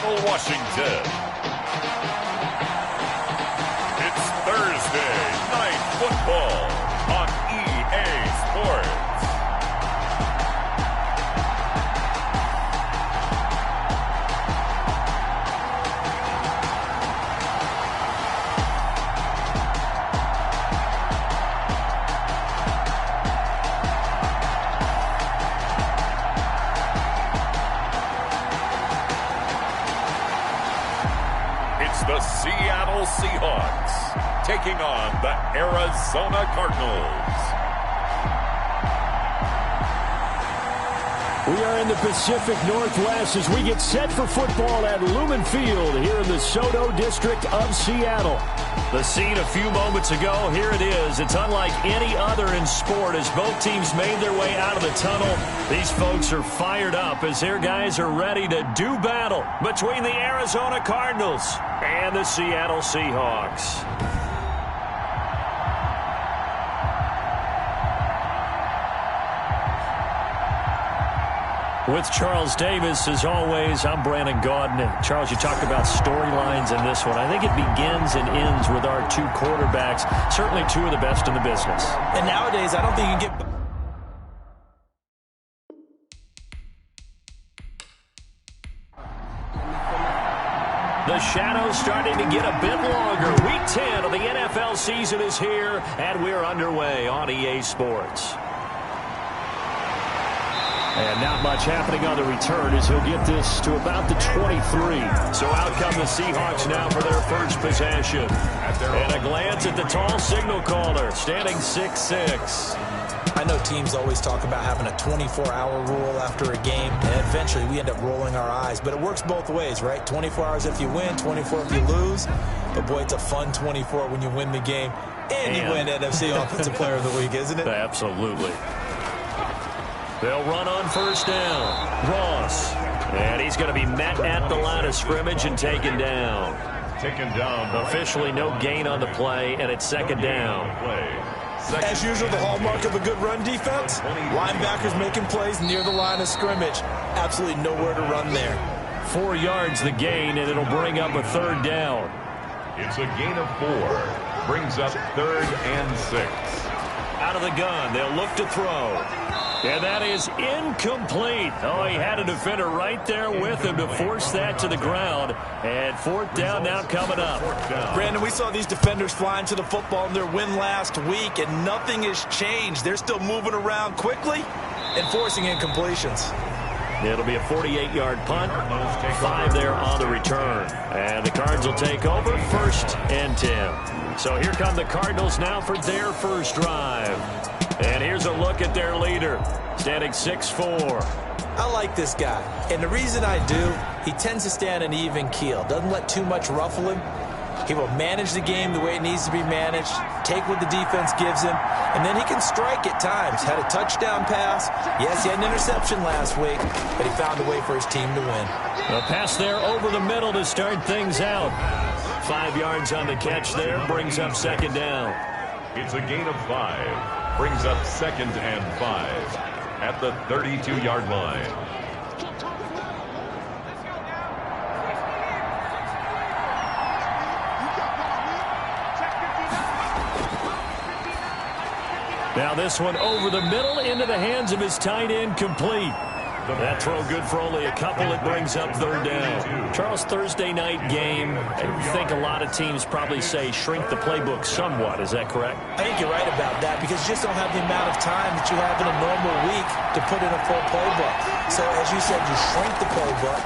Seattle, Washington. It's Thursday Night Football on EA Sports. The Seattle Seahawks taking on the Arizona Cardinals. We are in the Pacific Northwest as we get set for football at Lumen Field here in the Soto District of Seattle. The scene a few moments ago, here it is. It's unlike any other in sport as both teams made their way out of the tunnel. These folks are fired up as their guys are ready to do battle between the Arizona Cardinals and the Seattle Seahawks. With Charles Davis, as always, I'm Brandon Gaudin. And Charles, you talked about storylines in this one. I think it begins and ends with our two quarterbacks, certainly two of the best in the business. And nowadays, I don't think you can get... The shadow's starting to get a bit longer. Week 10 of the NFL season is here, and we're underway on EA Sports. And not much happening on the return as he'll get this to about the 23. So out come the Seahawks now for their first possession. And a glance at the tall signal caller, standing 6'6". I know teams always talk about having a 24-hour rule after a game, and eventually we end up rolling our eyes. But it works both ways, right? 24 hours if you win, 24 if you lose. But, boy, it's a fun 24 when you win the game. And you win NFC Offensive Player of the Week, isn't it? Absolutely. They'll run on first down. Ross. And he's going to be met at the line of scrimmage and taken down. Officially no gain on the play, and it's second down. As usual, the hallmark of a good run defense, linebackers making plays near the line of scrimmage. Absolutely nowhere to run there. 4 yards the gain, and it'll bring up a third down. It's a gain of 4. Brings up 3rd and 6. Out of the gun, they'll look to throw. And that is incomplete. Oh, he had a defender right there with him to force that to the ground. And 4th down now coming up. Brandon, we saw these defenders flying to the football in their win last week, and nothing has changed. They're still moving around quickly and forcing incompletions. It'll be a 48-yard punt, 5 there on the return. And the Cards will take over 1st and 10. So here come the Cardinals now for their first drive. And here's a look at their leader, standing 6'4". I like this guy, and the reason I do, he tends to stay on an even keel, doesn't let too much ruffle him. He will manage the game the way it needs to be managed, take what the defense gives him, and then he can strike at times. Had a touchdown pass. Yes, he had an interception last week, but he found a way for his team to win. A pass there over the middle to start things out. 5 yards on the catch there, brings up second down. It's a gain of 5. Brings up 2nd and 5 at the 32-yard line. Now this one over the middle into the hands of his tight end, complete. That throw good for only a couple. It brings up 3rd down. Charles, Thursday night game, I think a lot of teams probably say shrink the playbook somewhat. Is that correct? I think you're right about that because you just don't have the amount of time that you have in a normal week to put in a full playbook. So as you said, you shrink the playbook,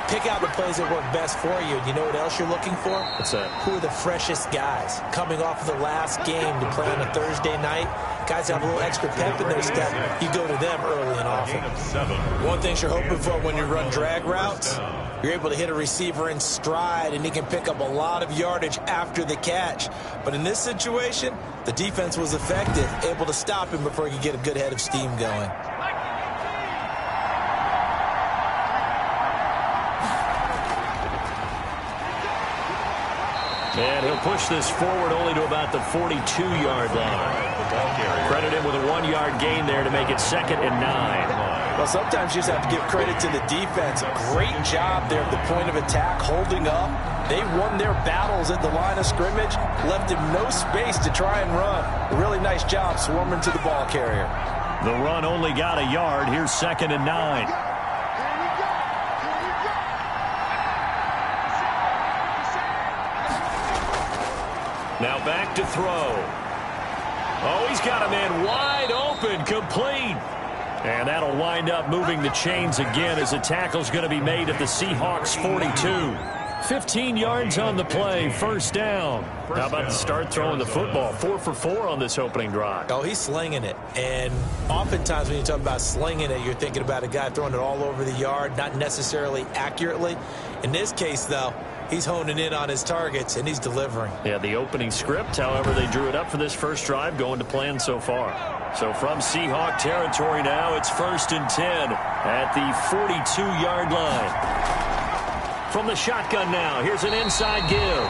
pick out the plays that work best for you. You know what else you're looking for? What's that? Who are the freshest guys coming off of the last game to play on a Thursday night? Guys have a little extra pep in their step. You go to them early and often. One thing you're hoping for when you run drag routes, you're able to hit a receiver in stride, and he can pick up a lot of yardage after the catch. But in this situation, the defense was effective, able to stop him before he could get a good head of steam going. And he'll push this forward only to about the 42-yard line. Credit him with a 1-yard gain there to make it 2nd and 9. Well, sometimes you just have to give credit to the defense. Great job there at the point of attack, holding up. They won their battles at the line of scrimmage, left him no space to try and run. A really nice job swarming to the ball carrier. The run only got a yard. Here's 2nd and 9. Now back to throw. Oh, he's got a man wide open, complete. And that'll wind up moving the chains again as a tackle's going to be made at the Seahawks 42. 15 yards on the play, 1st down. How about to start throwing the football? 4 for 4 on this opening drive. Oh, he's slinging it. And oftentimes when you talk about slinging it, you're thinking about a guy throwing it all over the yard, not necessarily accurately. In this case, though, he's honing in on his targets, and he's delivering. Yeah, the opening script, however, they drew it up for this first drive, going to plan so far. So from Seahawk territory now, it's 1st and 10 at the 42-yard line. From the shotgun now, here's an inside give.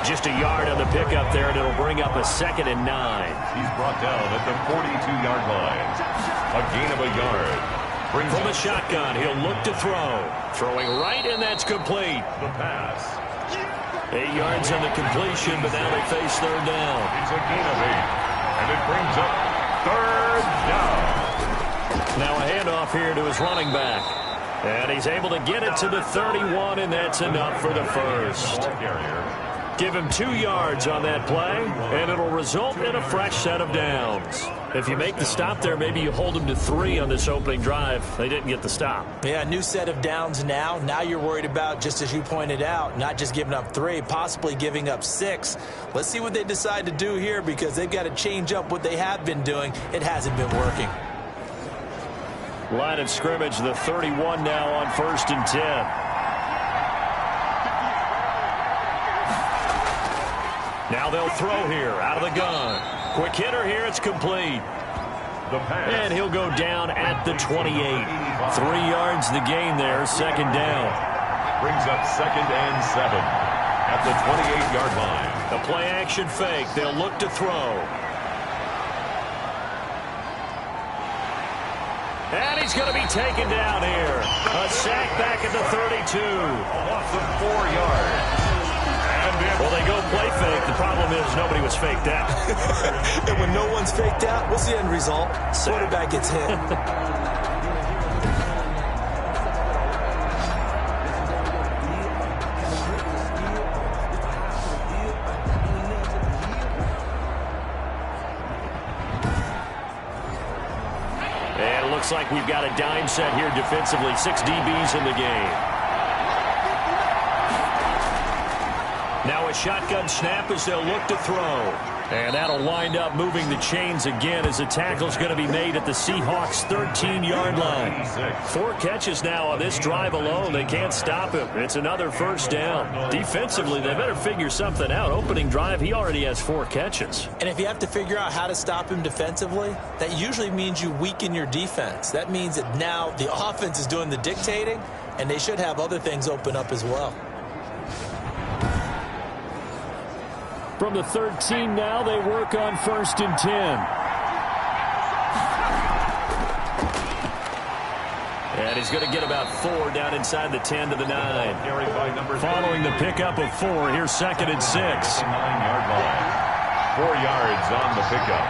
Just a yard on the pickup there, and it'll bring up a 2nd and 9. He's brought down at the 42-yard line. A gain of a yard. From the shotgun, he'll look to throw. Throwing right, and that's complete. The pass. 8 yards on the completion, but now they face 3rd down. It's a gain of 8. And it brings up 3rd down. Now a handoff here to his running back. And he's able to get it to the 31, and that's enough for the first. Give him 2 yards on that play, and it'll result in a fresh set of downs. If you make the stop there, maybe you hold him to 3 on this opening drive. They didn't get the stop. Yeah, new set of downs now. Now you're worried about, just as you pointed out, not just giving up 3, possibly giving up 6. Let's see what they decide to do here, because they've got to change up what they have been doing. It hasn't been working. Line of scrimmage, the 31 now on 1st and 10. Now they'll throw here out of the gun. Quick hitter here, it's complete. And he'll go down at the 28. 3 yards the gain there, 2nd down. Brings up 2nd and 7 at the 28-yard line. The play action fake, they'll look to throw. And he's going to be taken down here. A sack back at the 32. A loss of 4 yards. Well, they go play fake. The problem is nobody was faked out. And when no one's faked out, what's the end result? Quarterback gets hit. Looks like we've got a dime set here defensively. 6 DBs in the game. Now a shotgun snap as they'll look to throw. And that'll wind up moving the chains again as the tackle's going to be made at the Seahawks 13-yard line. 4 catches now on this drive alone. They can't stop him. It's another 1st down. Defensively, they better figure something out. Opening drive, he already has 4 catches. And if you have to figure out how to stop him defensively, that usually means you weaken your defense. That means that now the offense is doing the dictating, and they should have other things open up as well. From the 13 now, they work on 1st and 10. And he's going to get about 4 down inside the 10 to the 9. Following the pickup of 4, here's 2nd and 6. 9-yard line. 4 yards on the pickup.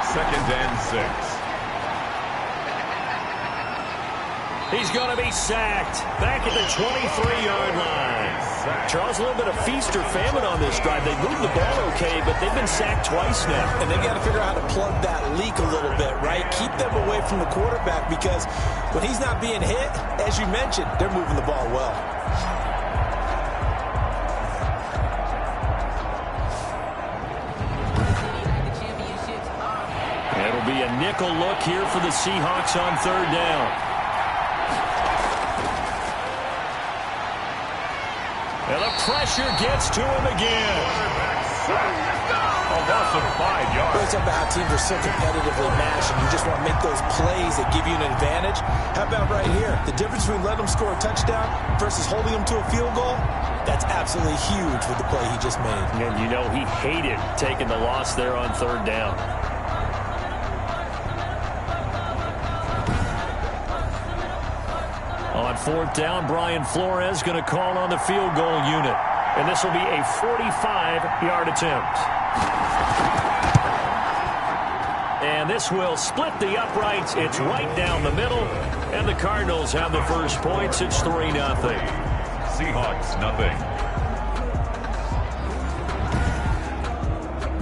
2nd and 6. He's going to be sacked back at the 23-yard line. Charles, a little bit of feast or famine on this drive. They moved the ball okay, but they've been sacked twice now. And they've got to figure out how to plug that leak a little bit, right? Keep them away from the quarterback, because when he's not being hit, as you mentioned, they're moving the ball well. It'll be a nickel look here for the Seahawks on 3rd down. And the pressure gets to him again. A loss of 5 yards. It's about how teams are so competitively matched, and you just want to make those plays that give you an advantage. How about right here? The difference between letting them score a touchdown versus holding them to a field goal, that's absolutely huge with the play he just made. And you know he hated taking the loss there on 3rd down. 4th down. Brian Flores going to call on the field goal unit. And this will be a 45-yard attempt. And this will split the uprights. It's right down the middle. And the Cardinals have the first points. It's 3-0. Seahawks, nothing.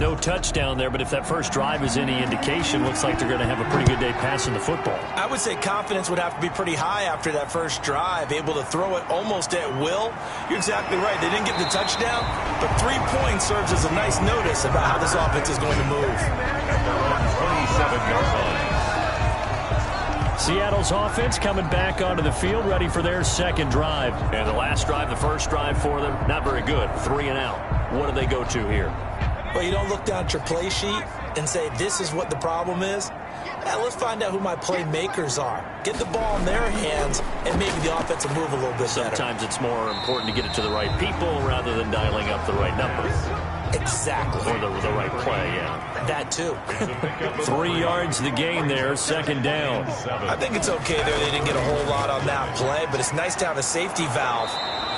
No touchdown there, but if that first drive is any indication, looks like they're going to have a pretty good day passing the football. I would say confidence would have to be pretty high after that first drive, able to throw it almost at will. You're exactly right. They didn't get the touchdown, but 3 points serves as a nice notice about how this offense is going to move. At their own 27-yard line. Seattle's offense coming back onto the field, ready for their second drive. And the last drive, the first drive for them, not very good. 3 and out. What do they go to here? Well, you don't look down at your play sheet and say, this is what the problem is. Let's find out who my playmakers are. Get the ball in their hands, and maybe the offense will move a little bit better. Sometimes it's more important to get it to the right people rather than dialing up the right numbers. Exactly. Or the right play, yeah. That too. 3 yards the gain there, second down. I think it's okay there. They didn't get a whole lot on that play, but it's nice to have a safety valve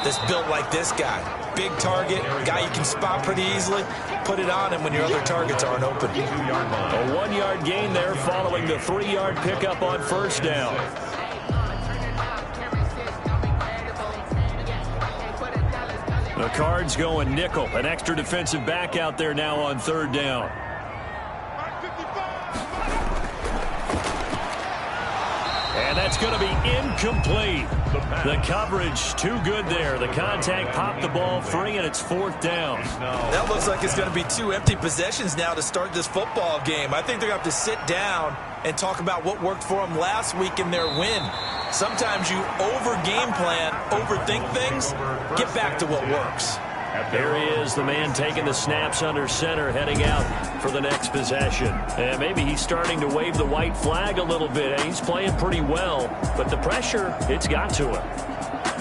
that's built like this guy. Big target, guy you can spot pretty easily. Put it on him when your other targets aren't open. A 1-yard gain there following the 3-yard pickup on first down. The Cards going nickel. An extra defensive back out there now on third down. And that's going to be incomplete. The coverage too good there. The contact popped the ball free, and it's 4th down. That looks like it's going to be 2 empty possessions now to start this football game. I think they're going to have to sit down and talk about what worked for them last week in their win. Sometimes you over-game plan, overthink things, get back to what works. There he is, the man taking the snaps under center, heading out for the next possession. And maybe he's starting to wave the white flag a little bit. He's playing pretty well, but the pressure, it's got to him.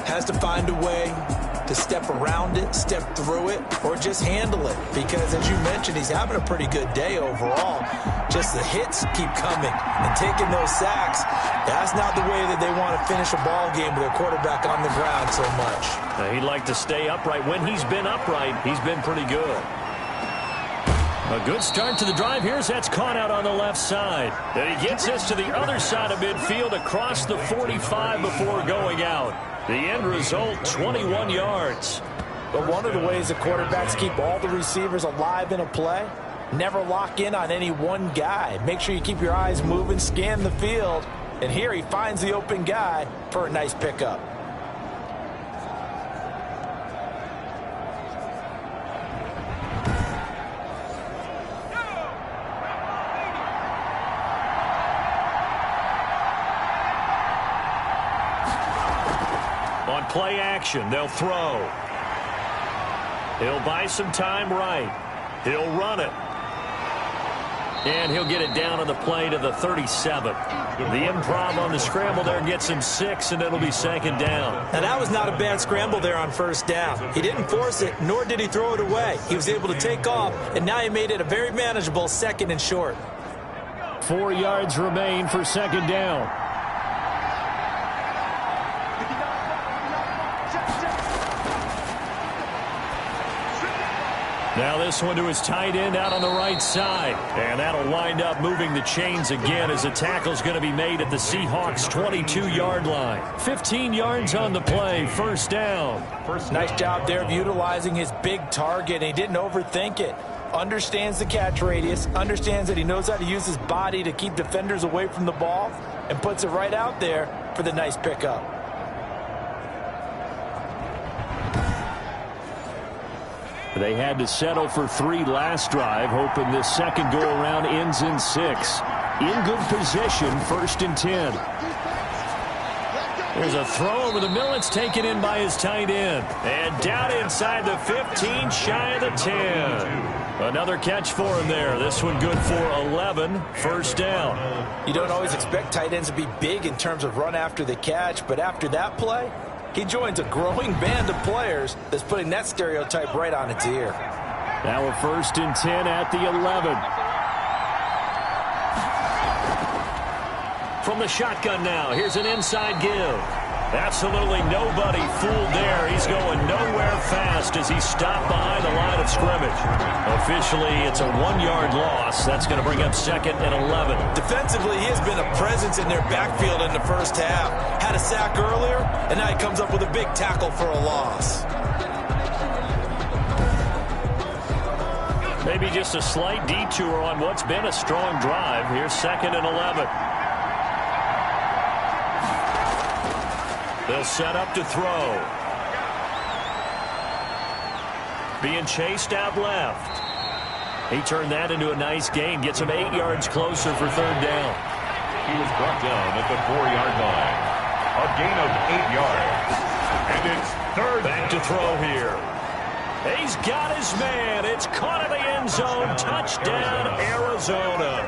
Has to find a way to step around it, step through it, or just handle it. Because, as you mentioned, he's having a pretty good day overall. Just the hits keep coming and taking those sacks. That's not the way that they want to finish a ball game with their quarterback on the ground so much. He'd like to stay upright. When he's been upright, he's been pretty good. A good start to the drive. Here's that's caught out on the left side. And he gets this to the other side of midfield across the 45 before going out. The end result, 21 yards. But one of the ways that quarterbacks keep all the receivers alive in a play, never lock in on any one guy. Make sure you keep your eyes moving, scan the field. And here he finds the open guy for a nice pickup. On play action, they'll throw. He'll buy some time right. He'll run it. And he'll get it down on the play to the 37. The improv on the scramble there gets him 6, and it'll be second down. Now, that was not a bad scramble there on first down. He didn't force it, nor did he throw it away. He was able to take off, and now he made it a very manageable second and short. 4 yards remain for second down. Now this one to his tight end out on the right side. And that'll wind up moving the chains again as the tackle's going to be made at the Seahawks' 22-yard line. 15 yards on the play, first down. Nice job there of utilizing his big target. He didn't overthink it. Understands the catch radius, understands that he knows how to use his body to keep defenders away from the ball, and puts it right out there for the nice pickup. They had to settle for 3 last drive, hoping this second go-around ends in 6. In good position, 1st and 10. There's a throw over the middle. It's taken in by his tight end. And down inside the 15, shy of the 10. Another catch for him there. This one good for 11, first down. You don't always expect tight ends to be big in terms of run after the catch, but after that play, he joins a growing band of players that's putting that stereotype right on its ear. Now a 1st and 10 at the 11. From the shotgun now, here's an inside give. Absolutely nobody fooled there. He's going nowhere fast as he stopped behind the line of scrimmage. Officially, it's a 1-yard loss. That's going to bring up 2nd and 11. Defensively, he has been a presence in their backfield in the first half. Had a sack earlier, and now he comes up with a big tackle for a loss. Maybe just a slight detour on what's been a strong drive. Here's 2nd and 11. They'll set up to throw. Being chased out left. He turned that into a nice gain. Gets him 8 yards closer for 3rd down. He was brought down at the 4-yard line. A gain of 8 yards. And it's 3rd. Back to throw here. He's got his man. It's caught in the end zone. Touchdown, Arizona.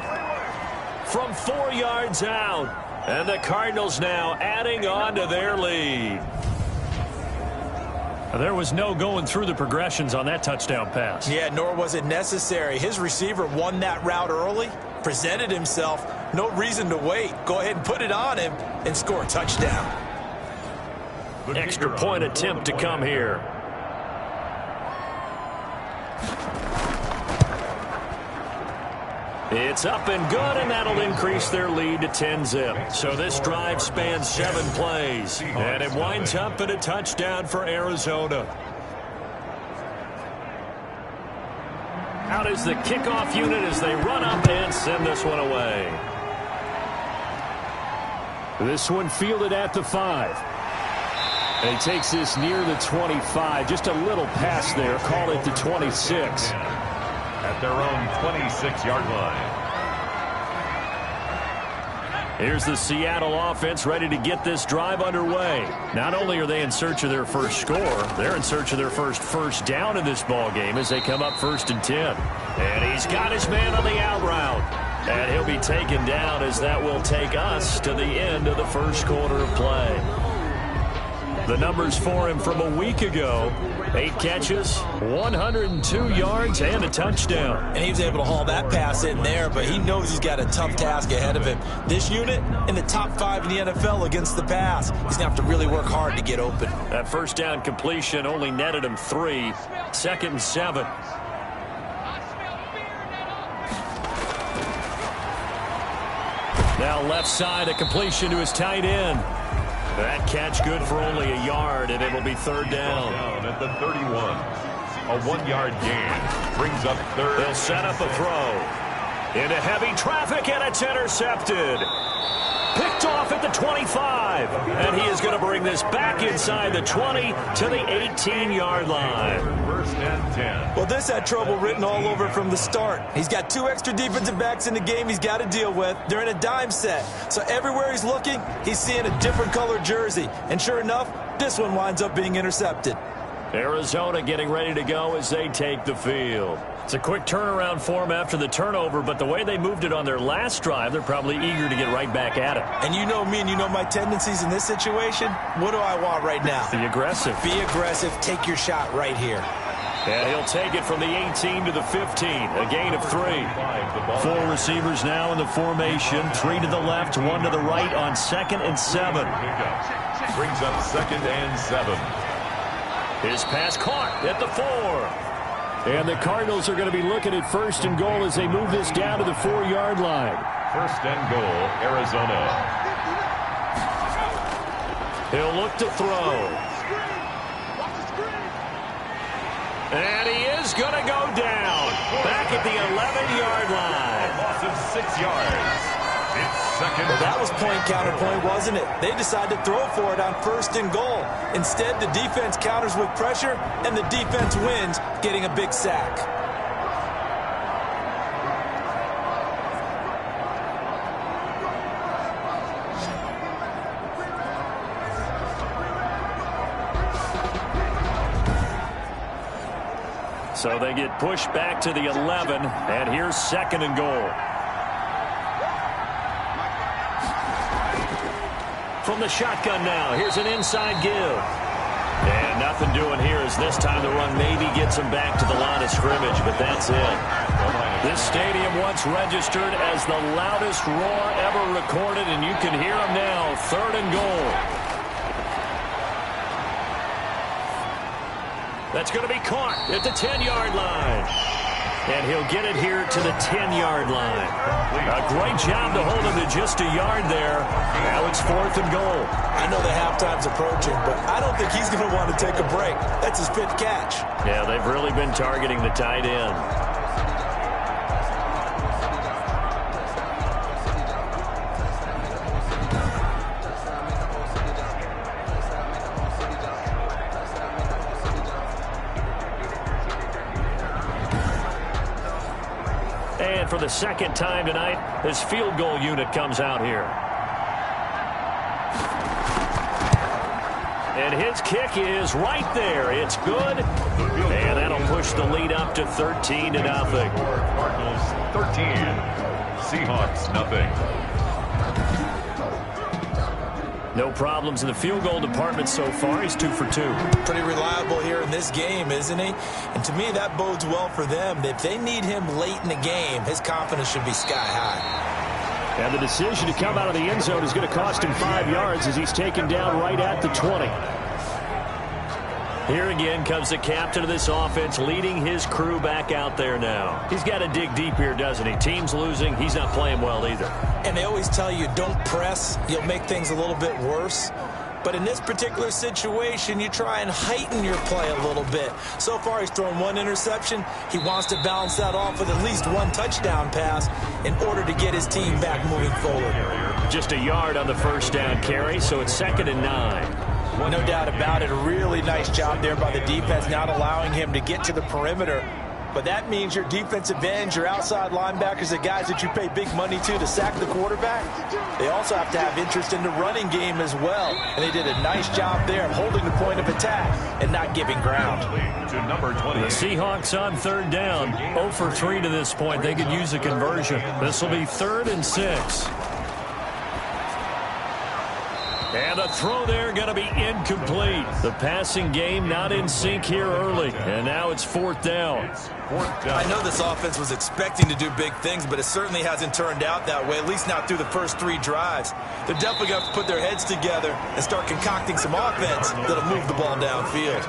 From 4 yards out. And the Cardinals now adding on to their lead. There was no going through the progressions on that touchdown pass. Yeah, nor was it necessary. His receiver won that route early, presented himself. No reason to wait. Go ahead and put it on him and score a touchdown. Extra point attempt to come here. It's up and good, and that'll increase their lead to 10-zip. So this drive spans 7 plays, and it winds up in a touchdown for Arizona. Out is the kickoff unit as they run up and send this one away. This one fielded at the 5. And he takes this near the 25. Just a little pass there. Call it the 26. At their own 26-yard line. Here's the Seattle offense ready to get this drive underway. Not only are they in search of their first score, they're in search of their first down in this ball game as they come up 1st and 10. And he's got his man on the out route. And he'll be taken down as that will take us to the end of the first quarter of play. The numbers for him from a week ago: 8 catches, 102 yards, and a touchdown. And he was able to haul that pass in there, but he knows he's got a tough task ahead of him. This unit in the top 5 in the NFL against the pass. He's going to have to really work hard to get open. That first down completion only netted him 3. 2nd and 7. Now left side, a completion to his tight end. That catch good for only a yard, and it'll be 3rd down. At the 31. A 1-yard gain brings up 3rd. They'll set up a throw. Into heavy traffic, and it's intercepted. Picked off at the 25. And he is going to bring this back inside the 20 to the 18-yard line. 1st and 10. Well, this had trouble written all over from the start. He's got 2 extra defensive backs in the game he's got to deal with. They're in a dime set. So everywhere he's looking, he's seeing a different color jersey. And sure enough, this one winds up being intercepted. Arizona getting ready to go as they take the field. It's a quick turnaround for them after the turnover, but the way they moved it on their last drive, they're probably eager to get right back at it. And you know me and you know my tendencies in this situation. What do I want right now? Be aggressive. Be aggressive. Take your shot right here. And he'll take it from the 18 to the 15. A gain of 3. 4 receivers now in the formation. 3 to the left, 1 to the right on 2nd and 7. Brings up 2nd and 7. His pass caught at the 4. And the Cardinals are going to be looking at 1st and goal as they move this down to the 4-yard line. 1st and goal, Arizona. He'll look to throw. And he is going to go down. Back at the 11-yard line. A loss of 6 yards. It's 2nd. Well, that was point counterpoint, wasn't it? They decided to throw for it on 1st and goal. Instead, the defense counters with pressure, and the defense wins, getting a big sack. So they get pushed back to the 11, and here's 2nd and goal. From the shotgun now, here's an inside give. And nothing doing here as this time the run maybe gets him back to the line of scrimmage, but that's it. This stadium once registered as the loudest roar ever recorded, and you can hear him now, 3rd and goal. That's going to be caught at the 10-yard line. And he'll get it here to the 10-yard line. A great job to hold him to just a yard there. Now it's 4th and goal. I know the halftime's approaching, but I don't think he's going to want to take a break. That's his 5th catch. Yeah, they've really been targeting the tight end. And for the second time tonight, his field goal unit comes out here. And his kick is right there. It's good. And that'll push the lead up to 13-0. Cardinals 13, Seahawks nothing. No problems in the field goal department so far. He's 2 for 2. Pretty reliable here in this game, isn't he? And to me, that bodes well for them. If they need him late in the game, his confidence should be sky high. And the decision to come out of the end zone is going to cost him 5 yards as he's taken down right at the 20. Here again comes the captain of this offense, leading his crew back out there now. He's got to dig deep here, doesn't he? Team's losing. He's not playing well either. And they always tell you, don't press. You'll make things a little bit worse. But in this particular situation, you try and heighten your play a little bit. So far, he's thrown 1 interception. He wants to balance that off with at least 1 touchdown pass in order to get his team back moving forward. Just a yard on the first down carry, so it's 2nd and 9. No doubt about it. A really nice job there by the defense, not allowing him to get to the perimeter. But that means your defensive ends, your outside linebackers, the guys that you pay big money to sack the quarterback, they also have to have interest in the running game as well. And they did a nice job there of holding the point of attack and not giving ground. To number 20. The Seahawks on 3rd down, 0 for 3 to this point. They could use a conversion. This will be 3rd and 6. And a throw there going to be incomplete. The passing game not in sync here early. And now it's 4th down. I know this offense was expecting to do big things, but it certainly hasn't turned out that way, at least not through the first 3 drives. They're definitely going to have to put their heads together and start concocting some offense that'll move the ball downfield.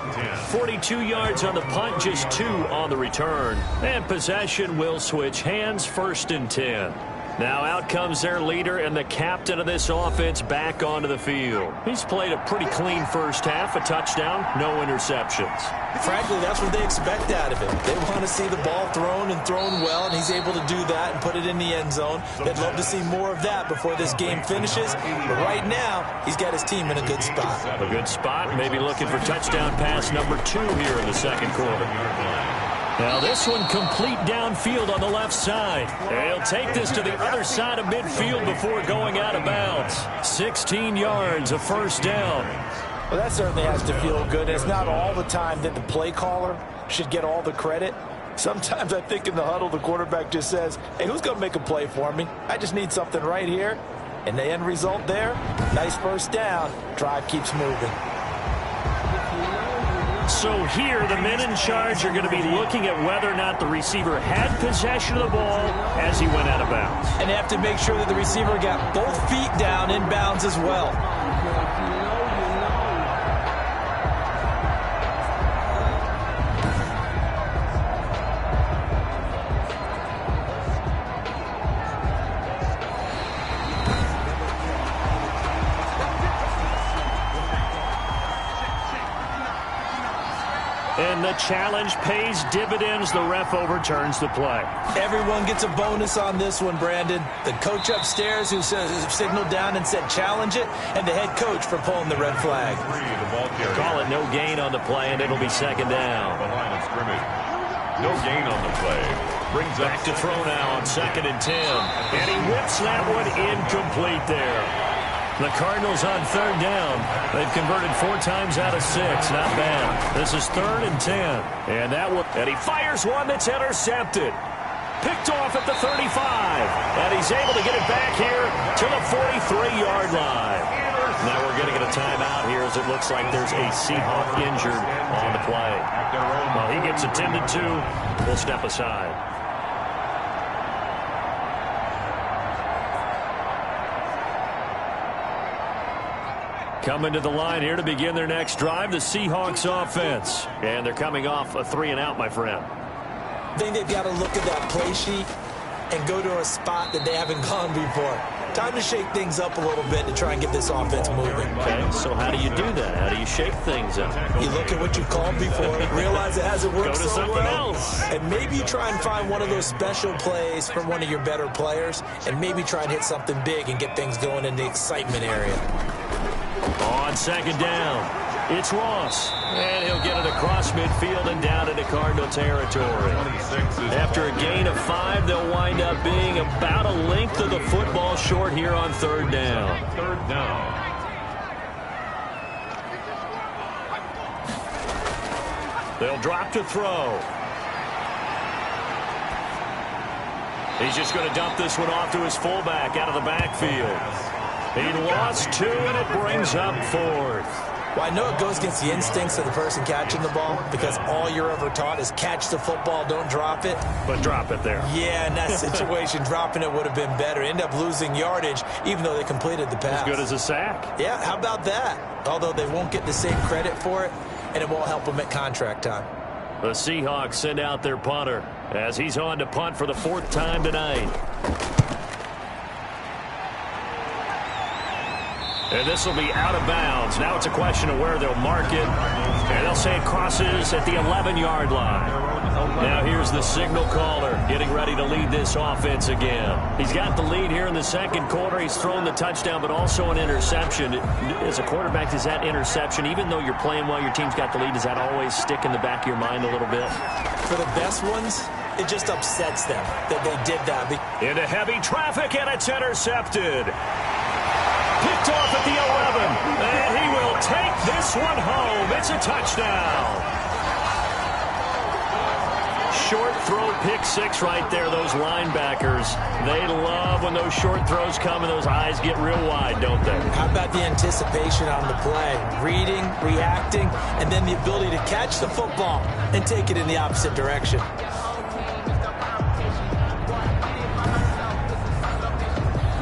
42 yards on the punt, just 2 on the return. And possession will switch hands, 1st and 10. Now out comes their leader and the captain of this offense back onto the field. He's played a pretty clean first half, a touchdown, no interceptions. Frankly, that's what they expect out of him. They want to see the ball thrown and thrown well, and he's able to do that and put it in the end zone. They'd love to see more of that before this game finishes. But right now, he's got his team in a good spot. A good spot, maybe looking for touchdown pass number 2 here in the 2nd quarter. Now this one complete downfield on the left side. And he'll take this to the other side of midfield before going out of bounds. 16 yards, a 1st down. Well, that certainly has to feel good. It's not all the time that the play caller should get all the credit. Sometimes I think in the huddle, the quarterback just says, hey, who's going to make a play for me? I just need something right here. And the end result there, nice 1st down. Drive keeps moving. So here, the men in charge are going to be looking at whether or not the receiver had possession of the ball as he went out of bounds. And they have to make sure that the receiver got both feet down in bounds as well. And the challenge pays dividends. The ref overturns the play. Everyone gets a bonus on this one, Brandon. The coach upstairs who signaled down and said challenge it, and the head coach for pulling the red flag. Call it no gain on the play, and it'll be 2nd down. The line of scrimmage. No gain on the play. Brings back to throw now on 2nd and 10. And he whips that one incomplete there. The Cardinals on 3rd down. They've converted 4 times out of 6. Not bad. This is 3rd and 10. And he fires one that's intercepted. Picked off at the 35. And he's able to get it back here to the 43-yard line. Now we're going to get a timeout here as it looks like there's a Seahawk injured on the play. Well, he gets attended to. We'll step aside. Coming to the line here to begin their next drive, the Seahawks offense. And they're coming off a 3-and-out, my friend. I think they've got to look at that play sheet and go to a spot that they haven't gone before. Time to shake things up a little bit to try and get this offense moving. Okay, so how do you do that? How do you shake things up? You look at what you called before, realize it hasn't worked so well, else. and maybe you try and find one of those special plays from one of your better players, and maybe try and hit something big and get things going in the excitement area. On second down, it's Ross. And he'll get it across midfield and down into Cardinal territory. After a gain of 5, they'll wind up being about a length of the football short here on third down. They'll drop to throw. He's just going to dump this one off to his fullback out of the backfield. He lost 2, and it brings up 4th. Well, I know it goes against the instincts of the person catching the ball because all you're ever taught is catch the football, don't drop it. But drop it there. Yeah, in that situation, dropping it would have been better. End up losing yardage, even though they completed the pass. As good as a sack. Yeah, how about that? Although they won't get the same credit for it, and it won't help them at contract time. The Seahawks send out their punter as he's on to punt for the 4th time tonight. And this will be out of bounds. Now it's a question of where they'll mark it. And they'll say it crosses at the 11-yard line. Now here's the signal caller getting ready to lead this offense again. He's got the lead here in the second quarter. He's thrown the touchdown, but also an interception. As a quarterback, does that interception, even though you're playing well, your team's got the lead, does that always stick in the back of your mind a little bit? For the best ones, it just upsets them that they did that. Into heavy traffic, and it's intercepted. Picked off at the 11, and he will take this one home. It's a touchdown. Short throw, pick 6 right there. Those linebackers, they love when those short throws come and those eyes get real wide, don't they? How about the anticipation on the play? Reading, reacting, and then the ability to catch the football and take it in the opposite direction.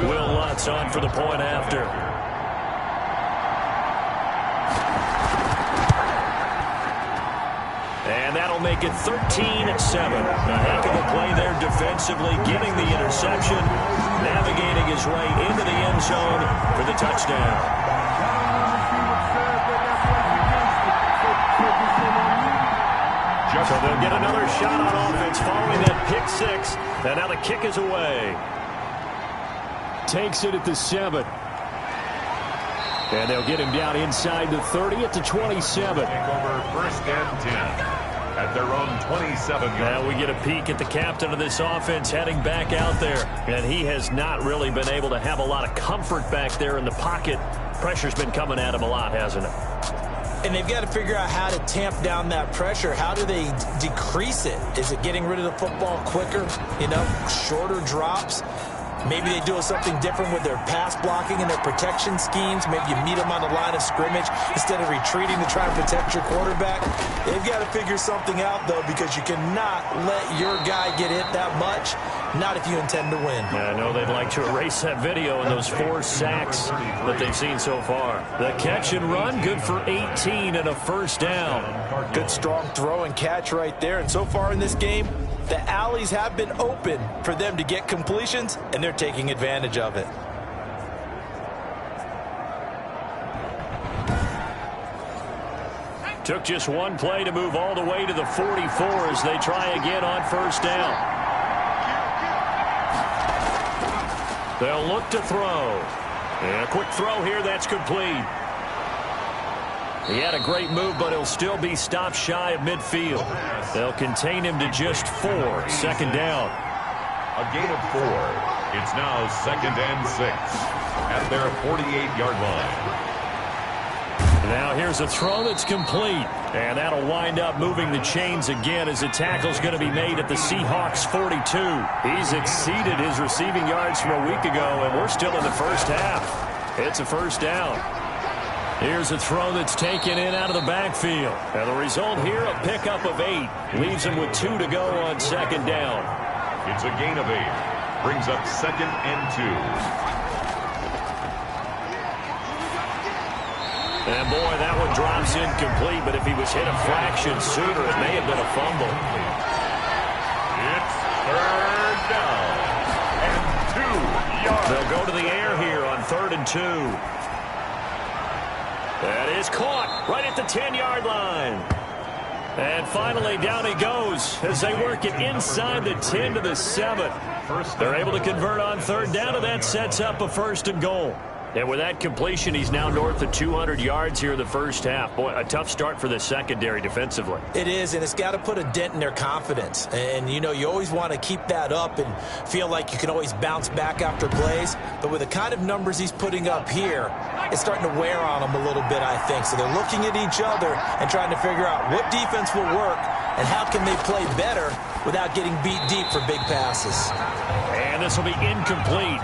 Will Lutz on for the point after. And that'll make it 13-7. A heck of a play there defensively, getting the interception, navigating his way into the end zone for the touchdown. So they'll get another shot on offense following that pick 6. And now the kick is away. Takes it at the 7. And they'll get him down inside the 30 at the 27. Over 1st and 10 at their own 27. Now we get a peek at the captain of this offense heading back out there. And he has not really been able to have a lot of comfort back there in the pocket. Pressure's been coming at him a lot, hasn't it? And they've got to figure out how to tamp down that pressure. How do they decrease it? Is it getting rid of the football quicker? You know, shorter drops? Maybe they do something different with their pass blocking and their protection schemes. Maybe you meet them on the line of scrimmage instead of retreating to try and protect your quarterback. They've got to figure something out, though, because you cannot let your guy get hit that much, not if you intend to win. Yeah, I know they'd like to erase that video and those 4 sacks that they've seen so far. The catch and run, good for 18 and a 1st down. Good strong throw and catch right there. And so far in this game, the alleys have been open for them to get completions, and they're taking advantage of it. Took just one play to move all the way to the 44 as they try again on 1st down. They'll look to throw. And a quick throw here, that's complete. He had a great move, but he'll still be stopped shy of midfield. They'll contain him to just 4. 2nd down. A gain of 4. It's now 2nd and 6 at their 48-yard line. Now here's a throw that's complete. And that'll wind up moving the chains again as the tackle's going to be made at the Seahawks 42. He's exceeded his receiving yards from a week ago, and we're still in the first half. It's a 1st down. Here's a throw that's taken in out of the backfield. And the result here, a pickup of 8. Leaves him with 2 to go on 2nd down. It's a gain of 8. Brings up 2nd and 2. And, boy, that one drops incomplete, but if he was hit a fraction sooner, it may have been a fumble. It's third down and 2 yards. They'll go to the air here on 3rd and 2. That is caught right at the 10-yard line. And finally, down he goes as they work it inside the 10 to the 7. They're able to convert on 3rd down, and that sets up a 1st and goal. And with that completion, he's now north of 200 yards here in the first half. Boy, a tough start for the secondary defensively. It is, and it's got to put a dent in their confidence. And, you know, you always want to keep that up and feel like you can always bounce back after plays. But with the kind of numbers he's putting up here, it's starting to wear on them a little bit, I think. So they're looking at each other and trying to figure out what defense will work and how can they play better without getting beat deep for big passes. And this will be incomplete.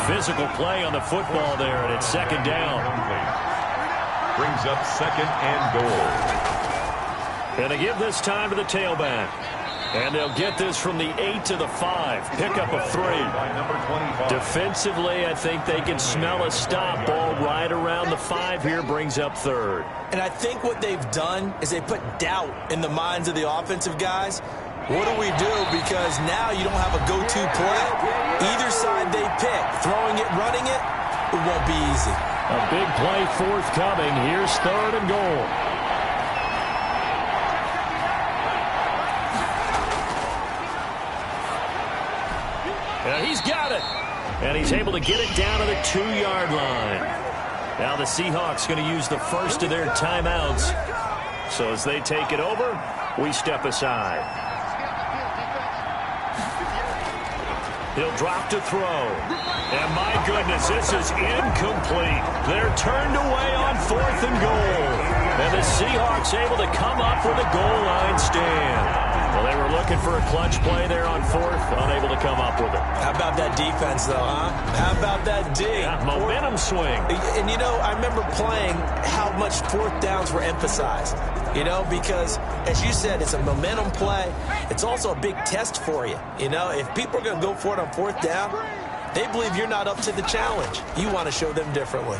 Physical play on the football there, and it's 2nd down. Brings up 2nd and goal. And they give this time to the tailback. And they'll get this from the 8 to the 5. Pickup of 3. Defensively, I think they can smell a stop. Ball right around the 5 here, brings up 3rd. And I think what they've done is they put doubt in the minds of the offensive guys. What do we do? Because now you don't have a go-to play. Either side they pick, throwing it, running it, it won't be easy. A big play forthcoming. Here's 3rd and goal. And he's got it. And he's able to get it down to the 2-yard line. Now the Seahawks going to use the first of their timeouts. So as they take it over, we step aside. He'll drop to throw. And my goodness, this is incomplete. They're turned away on 4th and goal. And the Seahawks able to come up with a goal line stand. Well, they were looking for a clutch play there on 4th, unable to come up with it. How about that defense, though, huh? How about that D? Yeah, momentum swing. And, you know, I remember playing how much 4th downs were emphasized. You know, because, as you said, it's a momentum play. It's also a big test for you. You know, if people are going to go for it on 4th down, they believe you're not up to the challenge. You want to show them differently.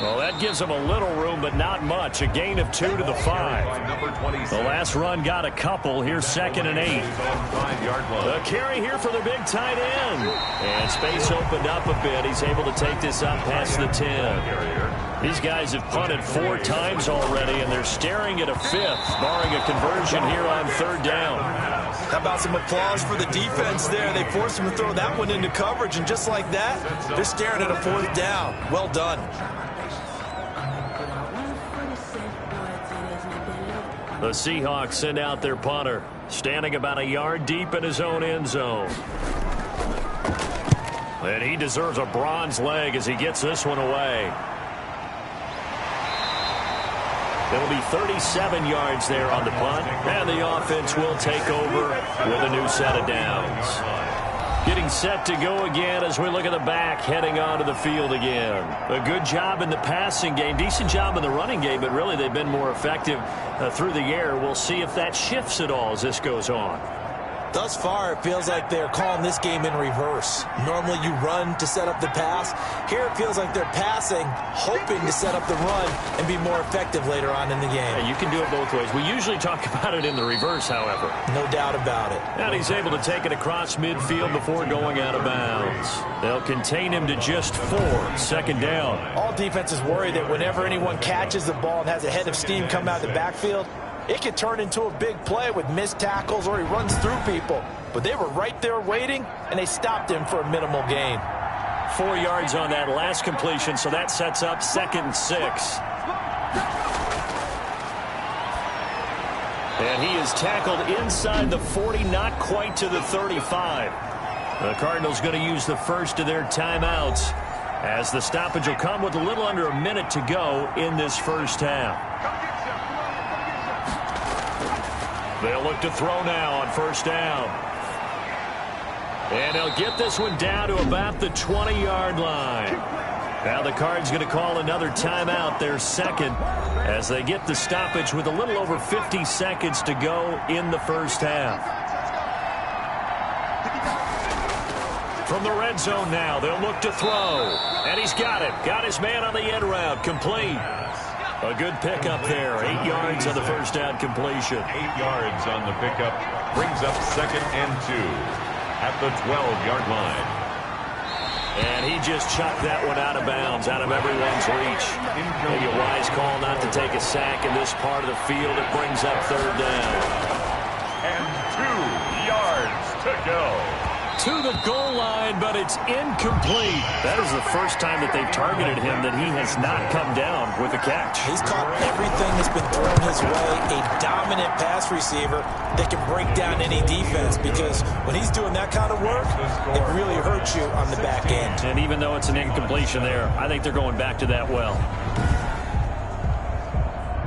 Well, that gives them a little room, but not much. A gain of 2 to the 5. The last run got a couple. Here's 2nd and 8. The carry here for the big tight end. And space opened up a bit. He's able to take this up past the 10. These guys have punted 4 times already, and they're staring at a 5th, barring a conversion here on 3rd down. How about some applause for the defense there? They forced him to throw that one into coverage, and just like that, they're staring at a 4th down. Well done. The Seahawks send out their punter, standing about a yard deep in his own end zone. And he deserves a bronze leg as he gets this one away. It'll be 37 yards there on the punt, and the offense will take over with a new set of downs. Getting set to go again as we look at the back, heading onto the field again. A good job in the passing game, decent job in the running game, but really they've been more effective through the air. We'll see if that shifts at all as this goes on. Thus far, it feels like they're calling this game in reverse. Normally you run to set up the pass. Here it feels like they're passing, hoping to set up the run and be more effective later on in the game. Yeah, you can do it both ways. We usually talk about it in the reverse, however. No doubt about it. And he's able to take it across midfield before going out of bounds. They'll contain him to just 4, 2nd down. All defenses worry that whenever anyone catches the ball and has a head of steam come out of the backfield, it could turn into a big play with missed tackles or he runs through people. But they were right there waiting, and they stopped him for a minimal gain. 4 yards on that last completion, so that sets up 2nd and 6. And he is tackled inside the 40, not quite to the 35. The Cardinals going to use the first of their timeouts as the stoppage will come with a little under a minute to go in this first half. They'll look to throw now on 1st down. And they'll get this one down to about the 20-yard line. Now the Cards going to call another timeout, their 2nd, as they get the stoppage with a little over 50 seconds to go in the first half. From the red zone now, they'll look to throw. And he's got it. Got his man on the end route. Complete. A good pickup there. 8 yards on the first down completion. 8 yards on the pickup. Brings up 2nd and 2 at the 12-yard line. And he just chucked that one out of bounds, out of everyone's reach. Maybe a wise call not to take a sack in this part of the field. It brings up 3rd down. And 2 yards to go. To the goal line, but it's incomplete. That is the first time that they've targeted him that he has not come down with a catch. He's caught everything that's been thrown his way. A dominant pass receiver that can break down any defense, because when he's doing that kind of work, it really hurts you on the back end. And even though it's an incompletion there, I think they're going back to that well.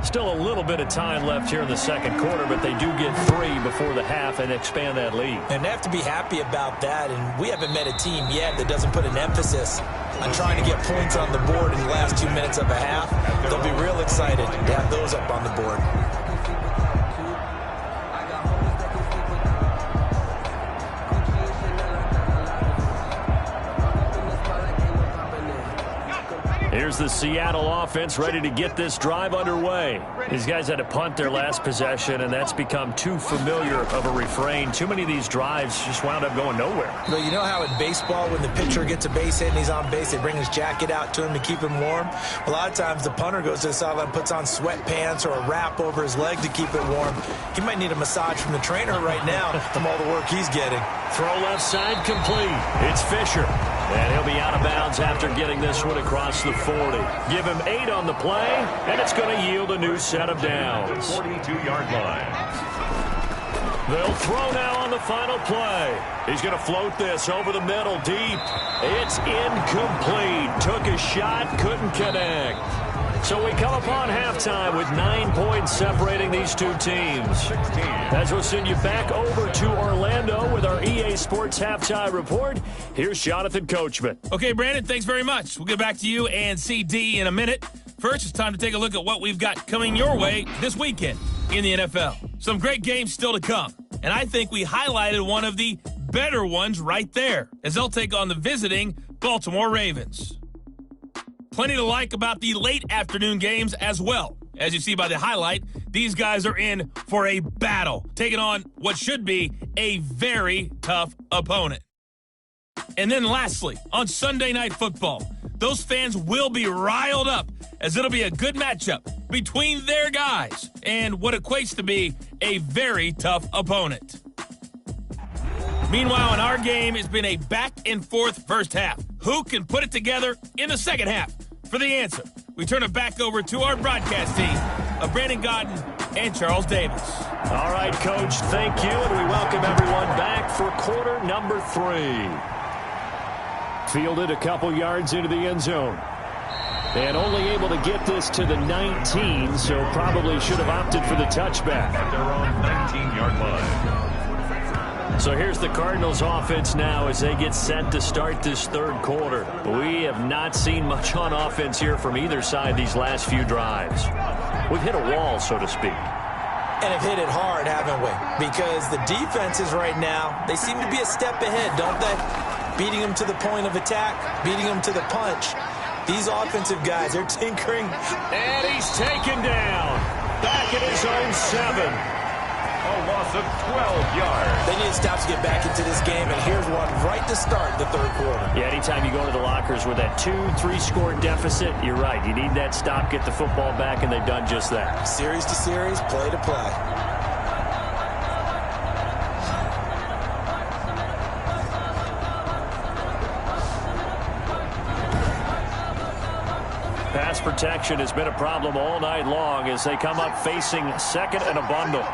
Still a little bit of time left here in the second quarter, but they do get 3 before the half and expand that lead. And they have to be happy about that, and we haven't met a team yet that doesn't put an emphasis on trying to get points on the board in the last 2 minutes of a half. They'll be real excited to have those up on the board. Here's the Seattle offense ready to get this drive underway. These guys had to punt their last possession, and that's become too familiar of a refrain. Too many of these drives just wound up going nowhere. Well, you know how in baseball, when the pitcher gets a base hit and he's on base, they bring his jacket out to him to keep him warm? A lot of times the punter goes to the sideline, puts on sweatpants or a wrap over his leg to keep it warm. He might need a massage from the trainer right now from all the work he's getting. Throw left side complete. It's Fisher. And he'll be out of bounds after getting this one across the 40. Give him 8 on the play, and it's going to yield a new set of downs. 42-yard line. They'll throw now on the final play. He's going to float this over the middle deep. It's incomplete. Took a shot, couldn't connect. So we come upon halftime with 9 points separating these two teams. 16. As we'll send you back over to Orlando with our EA Sports Halftime Report. Here's Jonathan Coachman. Okay, Brandon, thanks very much. We'll get back to you and CD in a minute. First, it's time to take a look at what we've got coming your way this weekend in the NFL. Some great games still to come, and I think we highlighted one of the better ones right there, as they'll take on the visiting Baltimore Ravens. Plenty to like about the late afternoon games as well. As you see by the highlight, these guys are in for a battle, taking on what should be a very tough opponent. And then lastly, on Sunday Night Football, those fans will be riled up, as it'll be a good matchup between their guys and what equates to be a very tough opponent. Meanwhile, in our game, it's been a back-and-forth first half. Who can put it together in the second half? For the answer, we turn it back over to our broadcast team of Brandon Godden and Charles Davis. All right, Coach, thank you, and we welcome everyone back for quarter number 3. Fielded a couple yards into the end zone. And only able to get this to the 19, so probably should have opted for the touchback. At their own 19-yard line. So here's the Cardinals offense now as they get set to start this third quarter. We have not seen much on offense here from either side these last few drives. We've hit a wall, so to speak. And have hit it hard, haven't we? Because the defenses right now, they seem to be a step ahead, don't they? Beating them to the point of attack, beating them to the punch. These offensive guys, they're tinkering. And he's taken down. Back at his own 7. A loss of 12 yards. They need to stop to get back into this game, and here's one right to start the third quarter. Yeah, anytime you go to the lockers with that 2-3 score deficit, you're right. You need that stop, get the football back, and they've done just that. Series to series, play to play. Pass protection has been a problem all night long as they come up facing second and a bundle.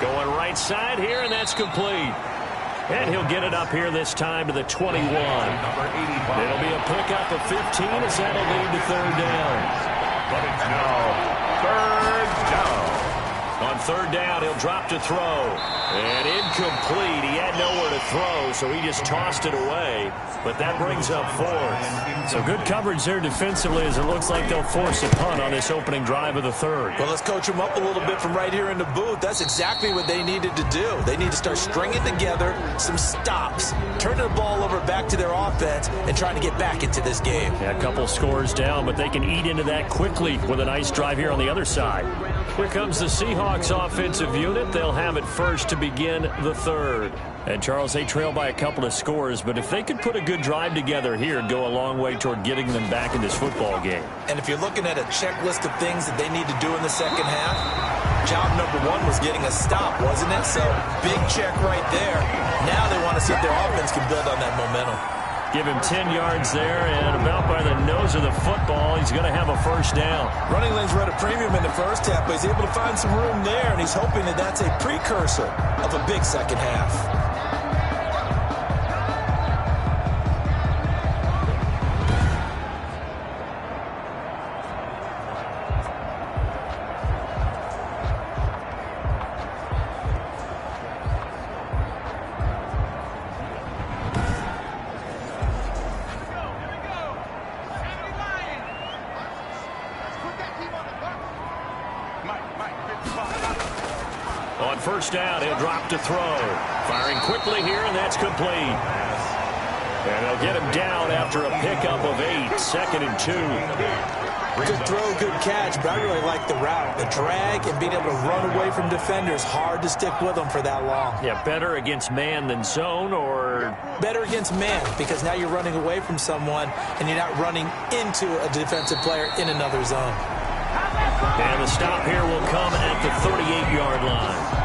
Going right side here, and that's complete. And he'll get it up here this time to the 21. It'll be a pickup of 15 as that'll lead to third down. But it's now third down. On third down, he'll drop to throw. And incomplete. He had nowhere to throw, throw, so he just tossed it away. But that brings up 4th. So good coverage there defensively as it looks like they'll force a punt on this opening drive of the 3rd. Well, let's coach them up a little bit from right here in the booth. That's exactly what they needed to do. They need to start stringing together some stops, turning the ball over back to their offense, and trying to get back into this game. Yeah, a couple scores down, but they can eat into that quickly with a nice drive here on the other side. Here comes the Seahawks offensive unit. They'll have it first to begin the 3rd. And, Charles, they trail by a couple of scores, but if they could put a good drive together here, it'd go a long way toward getting them back in this football game. And if you're looking at a checklist of things that they need to do in the second half, job number 1 was getting a stop, wasn't it? So, big check right there. Now they want to see if their offense can build on that momentum. Give him 10 yards there, and about by the nose of the football, he's going to have a first down. Running lanes were at a premium in the first half, but he's able to find some room there, and he's hoping that that's a precursor of a big second half. On first down, he'll drop to throw. Firing quickly here, and that's complete. And they'll get him down after a pickup of 8, 2nd and 2. Good throw, good catch, but I really like the route. The drag and being able to run away from defenders, hard to stick with them for that long. Yeah, better against man than zone, or? Better against man, because now you're running away from someone, and you're not running into a defensive player in another zone. And the stop here will come at the 38-yard line.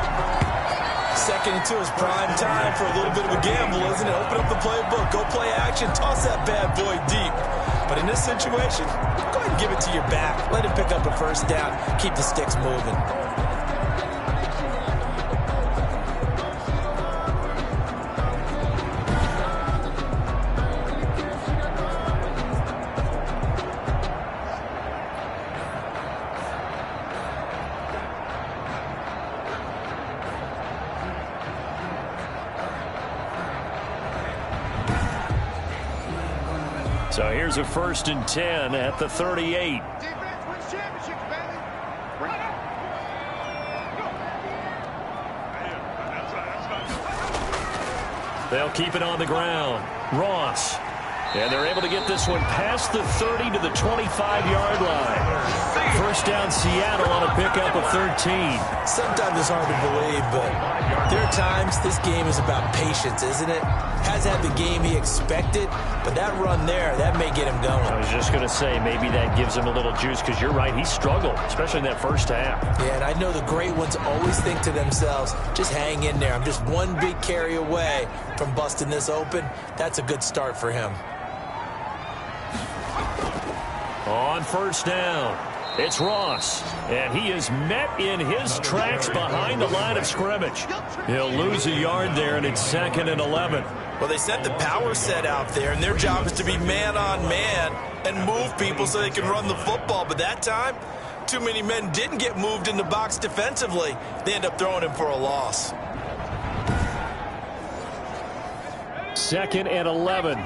2nd and 2 is prime time for a little bit of a gamble, isn't it? Open up the playbook, go play action, toss that bad boy deep. But in this situation, go ahead and give it to your back. Let him pick up a first down, keep the sticks moving. So here's a 1st and 10 at the 38. They'll keep it on the ground. Ross. And they're able to get this one past the 30 to the 25-yard line. First down Seattle on a pickup of 13. Sometimes it's hard to believe, but there are times this game is about patience, isn't it? Has had the game he expected, but that run there, that may get him going. I was just going to say, maybe that gives him a little juice, because you're right, he struggled, especially in that first half. Yeah, and I know the great ones always think to themselves, just hang in there. I'm just one big carry away from busting this open. That's a good start for him. On first down, it's Ross, and he is met in his tracks behind the line of scrimmage. He'll lose a yard there, and it's 2nd and 11. Well, they sent the power set out there, and their job is to be man-on-man and move people so they can run the football. But that time, too many men didn't get moved in the box defensively. They end up throwing him for a loss. 2nd and 11.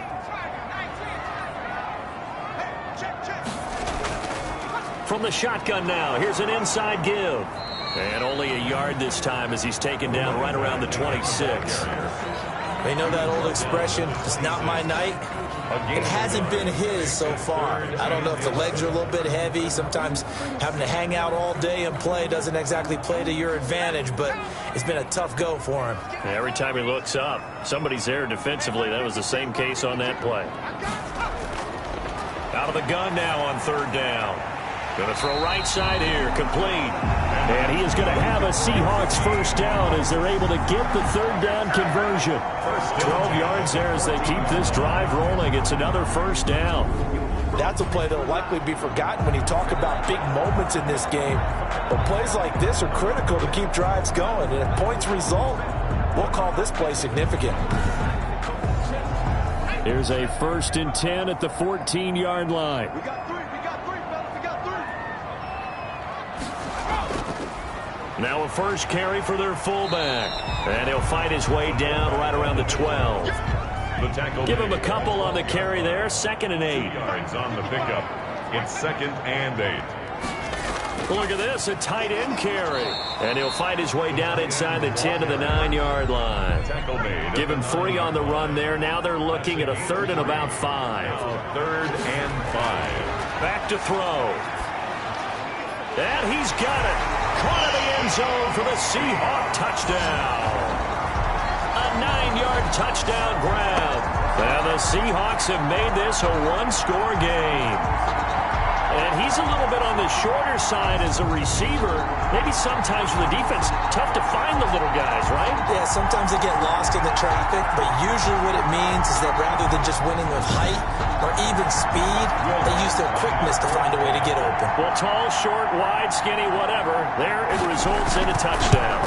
From the shotgun now, here's an inside give. And only a yard this time as he's taken down right around the 26. They know that old expression, it's not my night. It hasn't been his so far. I don't know if the legs are a little bit heavy. Sometimes having to hang out all day and play doesn't exactly play to your advantage, but it's been a tough go for him. Every time he looks up, somebody's there defensively. That was the same case on that play. Out of the gun now on 3rd down. Going to throw right side here, complete. And he is going to have a Seahawks first down as they're able to get the 3rd down conversion. 12 yards there as they keep this drive rolling. It's another first down. That's a play that will likely be forgotten when you talk about big moments in this game. But plays like this are critical to keep drives going. And if points result, we'll call this play significant. Here's a 1st and 10 at the 14-yard line. Now a first carry for their fullback. And he'll fight his way down right around the 12. Give him a couple on the carry there. 2nd and 8. Yards on the pickup. It's 2nd and 8. Look at this, a tight end carry. And he'll fight his way down inside the 10 to the 9-yard line. Give him 3 on the run there. Now they're looking at a 3rd and about 5. 3rd and 5. Back to throw. And he's got it. Caught in the end zone for the Seahawks touchdown. A 9-yard touchdown grab. And the Seahawks have made this a 1-score game. And he's a little bit on the shorter side as a receiver. Maybe sometimes for the defense, tough to find the little guys, right? Yeah, sometimes they get lost in the traffic, but usually what it means is that rather than just winning with height or even speed, they use their quickness to find a way to get open. Well, tall, short, wide, skinny, whatever, there it results in a touchdown.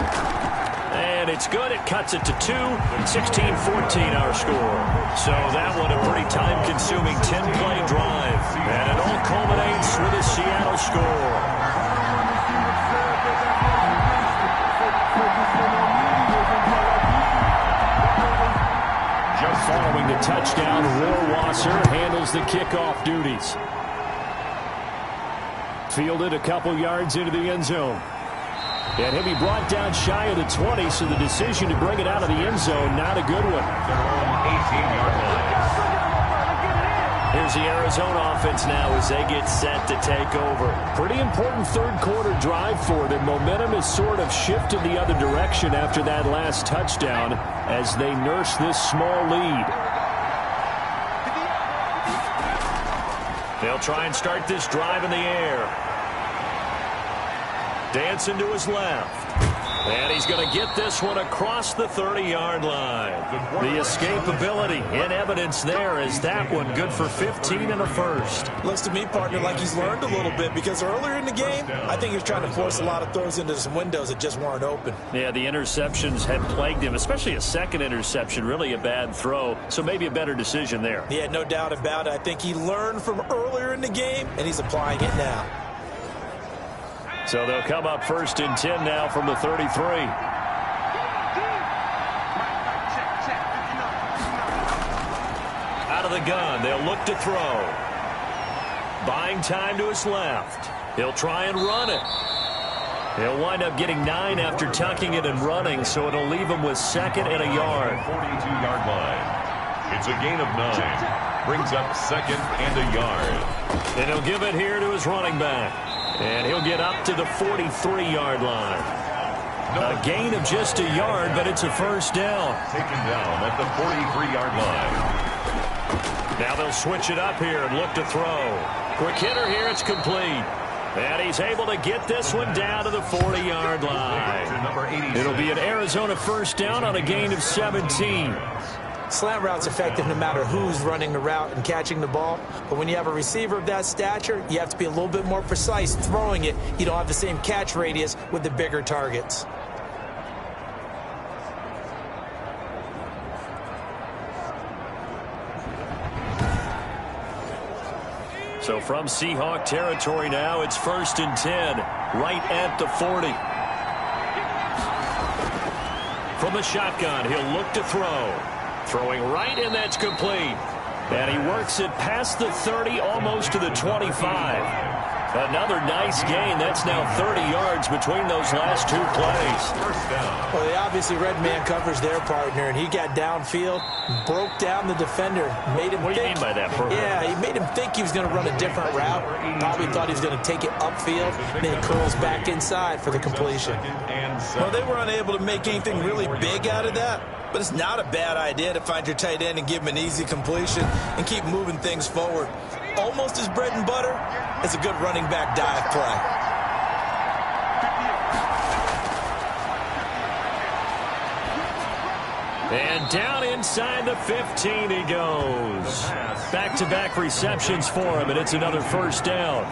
And it's good. It cuts it to 2. 16-14 our score. So that one a pretty time-consuming 10-play drive. And it all culminates with a Seattle score. Just following the touchdown, Rohrwasser handles the kickoff duties. Fielded a couple yards into the end zone. And he'll be brought down shy of the 20, so the decision to bring it out of the end zone, not a good one. Their own 18-yard line. Here's the Arizona offense now as they get set to take over. Pretty important third-quarter drive for them. Momentum has sort of shifted the other direction after that last touchdown as they nurse this small lead. They'll try and start this drive in the air. Dancing to his left. And he's going to get this one across the 30-yard line. The escapability in evidence there is that one good for 15 and a first. Looks to me, partner, like he's learned a little bit because earlier in the game, I think he was trying to force a lot of throws into some windows that just weren't open. Yeah, the interceptions had plagued him, especially a second interception, really a bad throw. So maybe a better decision there. Yeah, no doubt about it. I think he learned from earlier in the game, and he's applying it now. So they'll come up 1st and 10 now from the 33. Out of the gun, they'll look to throw. Buying time to his left. He'll try and run it. He'll wind up getting 9 after tucking it and running, so it'll leave him with 2nd and a yard. 42-yard line. It's a gain of 9. Brings up 2nd and a yard. And he'll give it here to his running back. And he'll get up to the 43-yard line. A gain of just a yard, but it's a first down. Taken down at the 43-yard line. Now they'll switch it up here and look to throw. Quick hitter here, it's complete. And he's able to get this one down to the 40-yard line. It'll be an Arizona first down on a gain of 17. Slant route's effective no matter who's running the route and catching the ball. But when you have a receiver of that stature, you have to be a little bit more precise throwing it. You don't have the same catch radius with the bigger targets. So from Seahawk territory now, it's 1st and 10, right at the 40. From the shotgun, he'll look to throw. Throwing right, and that's complete. And he works it past the 30, almost to the 25. Another nice gain. That's now 30 yards between those last 2 plays. First down. Well, they obviously read man coverage their partner, and he got downfield, broke down the defender, made him What do you mean by that, Bert? Yeah, he made him think he was going to run a different route. Probably thought he was going to take it upfield, and then he curls back inside for the completion. Well, they were unable to make anything really big out of that. But it's not a bad idea to find your tight end and give him an easy completion and keep moving things forward. Almost his bread and butter is a good running back dive play. And down inside the 15 he goes. Back-to-back receptions for him, and it's another first down.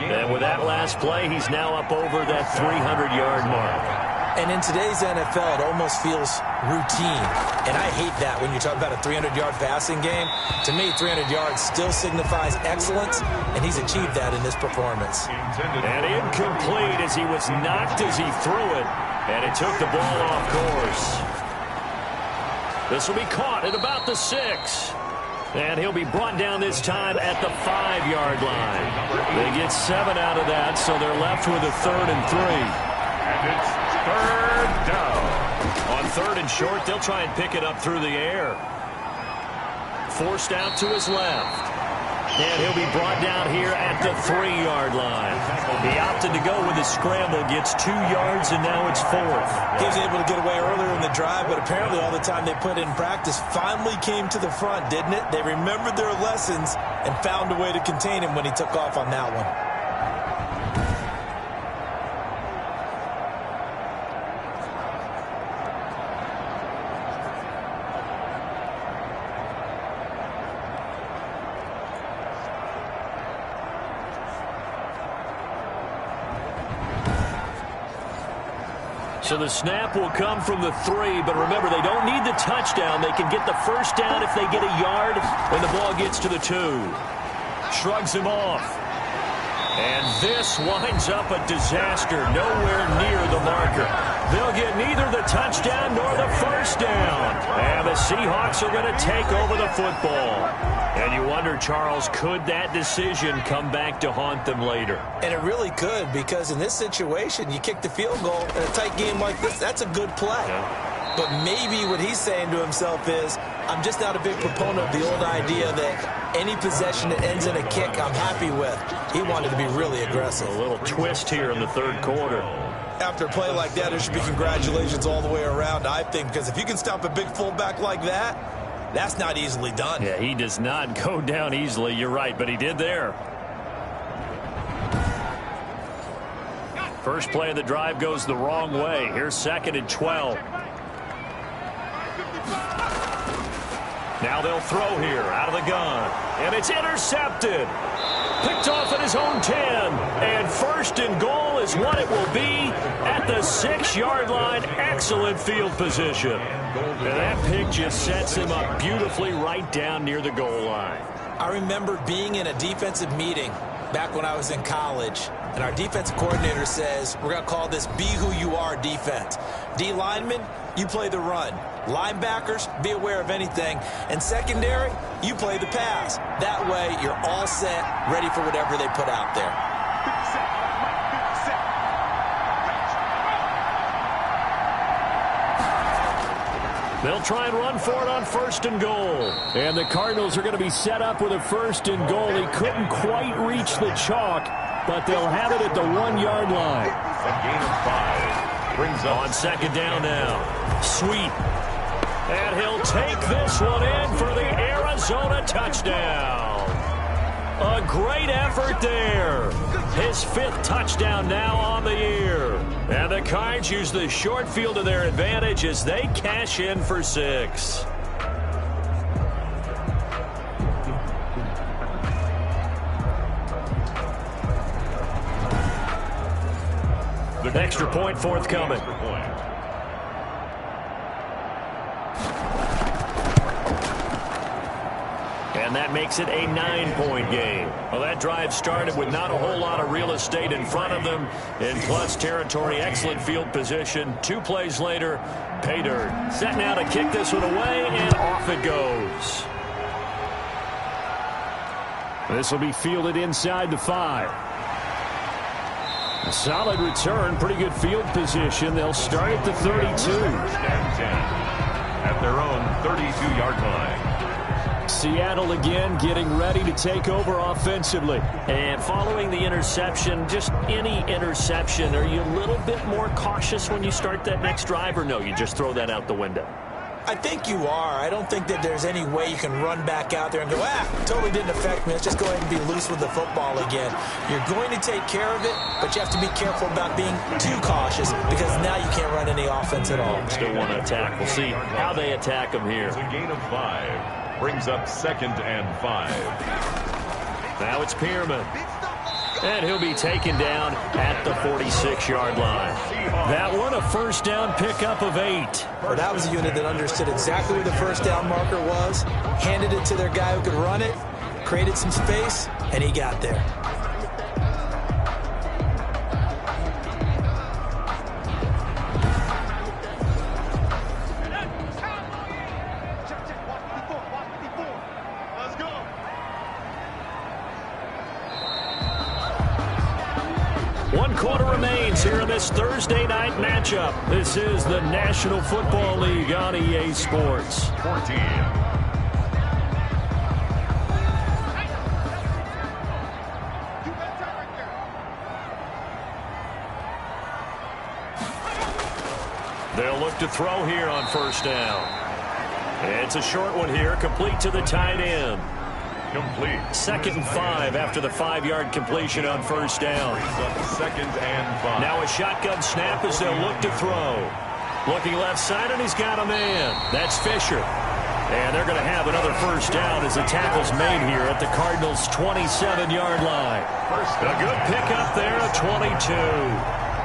And with that last play, he's now up over that 300-yard mark. And in today's NFL, it almost feels routine. And I hate that when you talk about a 300-yard passing game. To me, 300 yards still signifies excellence, and he's achieved that in this performance. And incomplete as he was knocked as he threw it, and it took the ball off course. This will be caught at about the 6. And he'll be brought down this time at the 5-yard line. They get 7 out of that, so they're left with a 3rd and 3. And it's 3rd down. On 3rd and short, they'll try and pick it up through the air. Forced out to his left. And he'll be brought down here at the 3-yard line. He opted to go with a scramble, gets 2 yards, and now it's 4th. He was able to get away earlier in the drive, but apparently all the time they put in practice finally came to the front, didn't it? They remembered their lessons and found a way to contain him when he took off on that one. So the snap will come from the 3, but remember, they don't need the touchdown. They can get the first down if they get a yard when the ball gets to the 2. Shrugs him off. And this winds up a disaster, nowhere near the marker. They'll get neither the touchdown nor the first down. And the Seahawks are going to take over the football. And you wonder, Charles, could that decision come back to haunt them later? And it really could, because in this situation, you kick the field goal in a tight game like this, that's a good play. Yeah. But maybe what he's saying to himself is, I'm just not a big proponent of the old idea that any possession that ends in a kick I'm happy with. He wanted to be really aggressive. A little twist here in the 3rd quarter. After a play like that, there should be congratulations all the way around, I think, because if you can stop a big fullback like that, that's not easily done. Yeah, he does not go down easily. You're right, but he did there. First play of the drive goes the wrong way. Here's 2nd and 12. Now they'll throw here out of the gun. And it's intercepted. Picked off at his own 10. And 1st and goal is what it will be at the 6-yard line. Excellent field position. And that pick just sets him up beautifully right down near the goal line. I remember being in a defensive meeting back when I was in college, and our defensive coordinator says, we're going to call this Be Who You Are defense. D linemen, you play the run. Linebackers, be aware of anything. And secondary, you play the pass. That way, you're all set, ready for whatever they put out there. They'll try and run for it on 1st and goal. And the Cardinals are going to be set up with a 1st and goal. He couldn't quite reach the chalk, but they'll have it at the 1-yard line. A gain of 5 brings up on 2nd down now. Sweet. And he'll take this one in for the Arizona touchdown. A great effort there. His 5th touchdown now on the year. And the Cards use the short field to their advantage as they cash in for 6. The extra point forthcoming. And that makes it a 9-point game. Well, that drive started with not a whole lot of real estate in front of them. In plus territory, excellent field position. 2 plays later, pay dirt. Set now to kick this one away, and off it goes. This will be fielded inside the 5. A solid return, pretty good field position. They'll start at the 32. At their own 32-yard line. Seattle again getting ready to take over offensively. And following the interception, just any interception, are you a little bit more cautious when you start that next drive, or no, you just throw that out the window? I think you are. I don't think that there's any way you can run back out there and go, totally didn't affect me. Let's just go ahead and be loose with the football again. You're going to take care of it, but you have to be careful about being too cautious because now you can't run any offense at all. Still want to attack. We'll see how they attack them here. It's a gain of 5. Brings up 2nd and 5. Now it's Pierman. And he'll be taken down at the 46-yard line. That one, a first down pickup of 8. Well, that was a unit that understood exactly where the first down marker was, handed it to their guy who could run it, created some space, and he got there. Here in this Thursday night matchup. This is the National Football League on EA Sports. 14. They'll look to throw here on first down. It's a short one here, complete to the tight end. Complete. 2nd and 5 after the 5-yard completion on first down. 2nd and 5. Now a shotgun snap as they'll look to throw. Looking left side, and he's got a man. That's Fisher. And they're going to have another first down as the tackle's made here at the Cardinals' 27-yard line. A good pickup there at 22.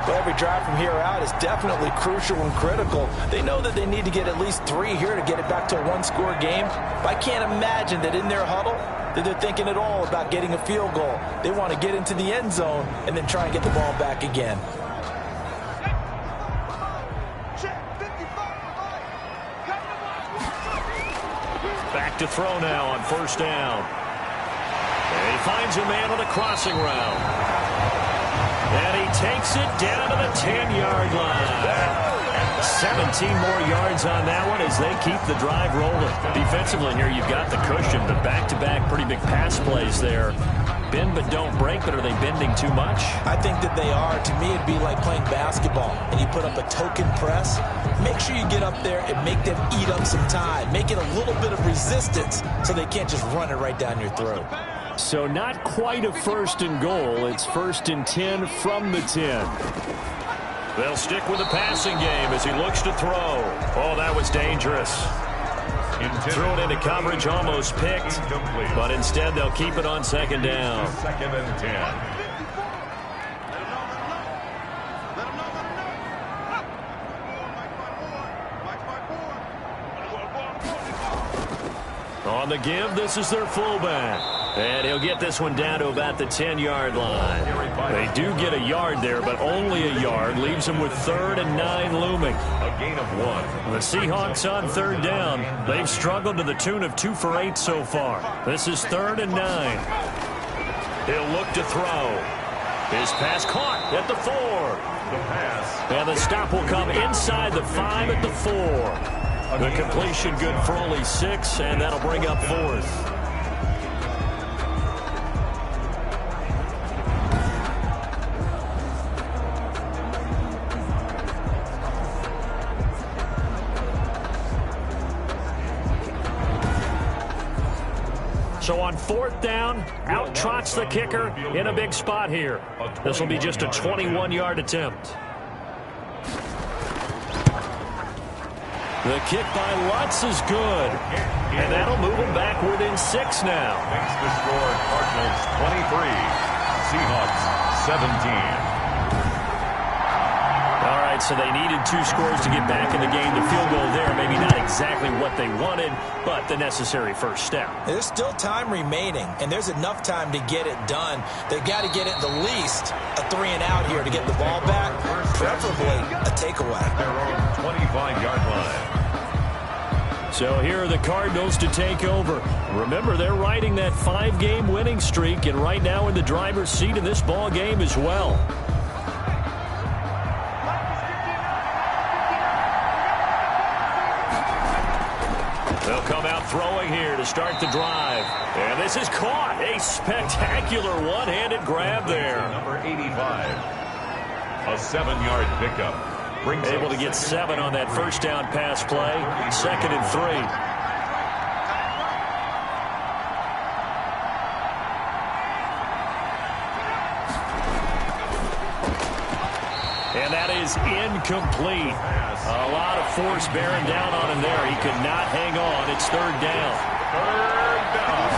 Well, every drive from here out is definitely crucial and critical. They know that they need to get at least 3 here to get it back to a one-score game. But I can't imagine that in their huddle that they're thinking at all about getting a field goal. They want to get into the end zone and then try and get the ball back again. Back to throw now on first down. And he finds a man on the crossing route. And he takes it down to the 10-yard line. 17 more yards on that one as they keep the drive rolling. Defensively here, you've got the cushion, the back-to-back pretty big pass plays there. Bend but don't break, but are they bending too much? I think that they are. To me, it'd be like playing basketball, and you put up a token press. Make sure you get up there and make them eat up some time. Make it a little bit of resistance so they can't just run it right down your throat. So not quite a 1st and goal. It's 1st and 10 from the 10. They'll stick with the passing game as he looks to throw. Oh, that was dangerous. Threw it into coverage, almost picked. But instead, they'll keep it on 2nd down. 2nd and 10. On the give, this is their fullback. And he'll get this one down to about the 10-yard line. They do get a yard there, but only a yard. Leaves them with 3rd and 9 looming. A gain of 1. The Seahawks on 3rd down. They've struggled to the tune of 2 for 8 so far. This is 3rd and 9. He'll look to throw. His pass caught at the 4. The pass. And the stop will come inside the 5 at the 4. The completion good for only 6, and that'll bring up 4th. So on 4th down, out trots the kicker in a big spot here. This will be just a 21-yard attempt. The kick by Lutz is good. And that'll move them back within 6 now. Makes the score Cardinals 23, Seahawks 17. All right, so they needed 2 scores to get back in the game. The field goal there, maybe not exactly what they wanted, but the necessary first step. There's still time remaining, and there's enough time to get it done. They've got to get it the least a 3 and out here to get the ball back, preferably a takeaway. Their own 25-yard line. So here are the Cardinals to take over. Remember, they're riding that 5-game winning streak, and right now in the driver's seat in this ball game as well. They'll come out throwing here to start the drive. And this is caught. A spectacular one-handed grab there. Number 85. A 7-yard pickup. Able to get 7 on that first down pass play. 2nd and 3. And that is incomplete. A lot of force bearing down on him there. He could not hang on. It's 3rd down. 3rd down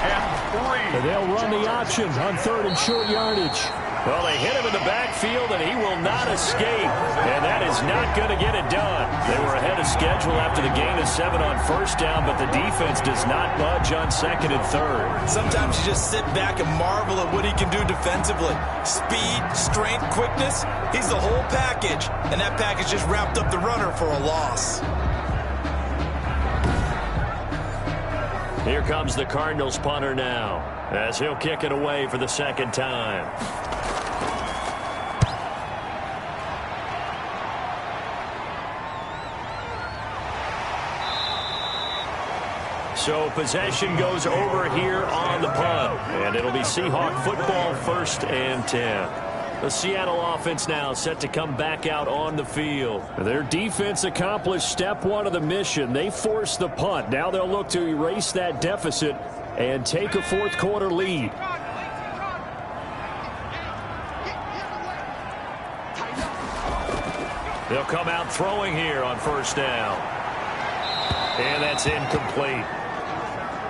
and And they'll run the option on 3rd and short yardage. Well, they hit him in the backfield, and he will not escape. And that is not going to get it done. They were ahead of schedule after the gain of 7 on 1st down, but the defense does not budge on 2nd and 3rd. Sometimes you just sit back and marvel at what he can do defensively. Speed, strength, quickness, he's the whole package. And that package just wrapped up the runner for a loss. Here comes the Cardinals punter now, as he'll kick it away for the 2nd time. So possession goes over here on the punt, and it'll be Seahawk football, 1st and 10. The Seattle offense now set to come back out on the field. Their defense accomplished step 1 of the mission. They forced the punt. Now they'll look to erase that deficit and take a 4th quarter lead. They'll come out throwing here on 1st down. And that's incomplete.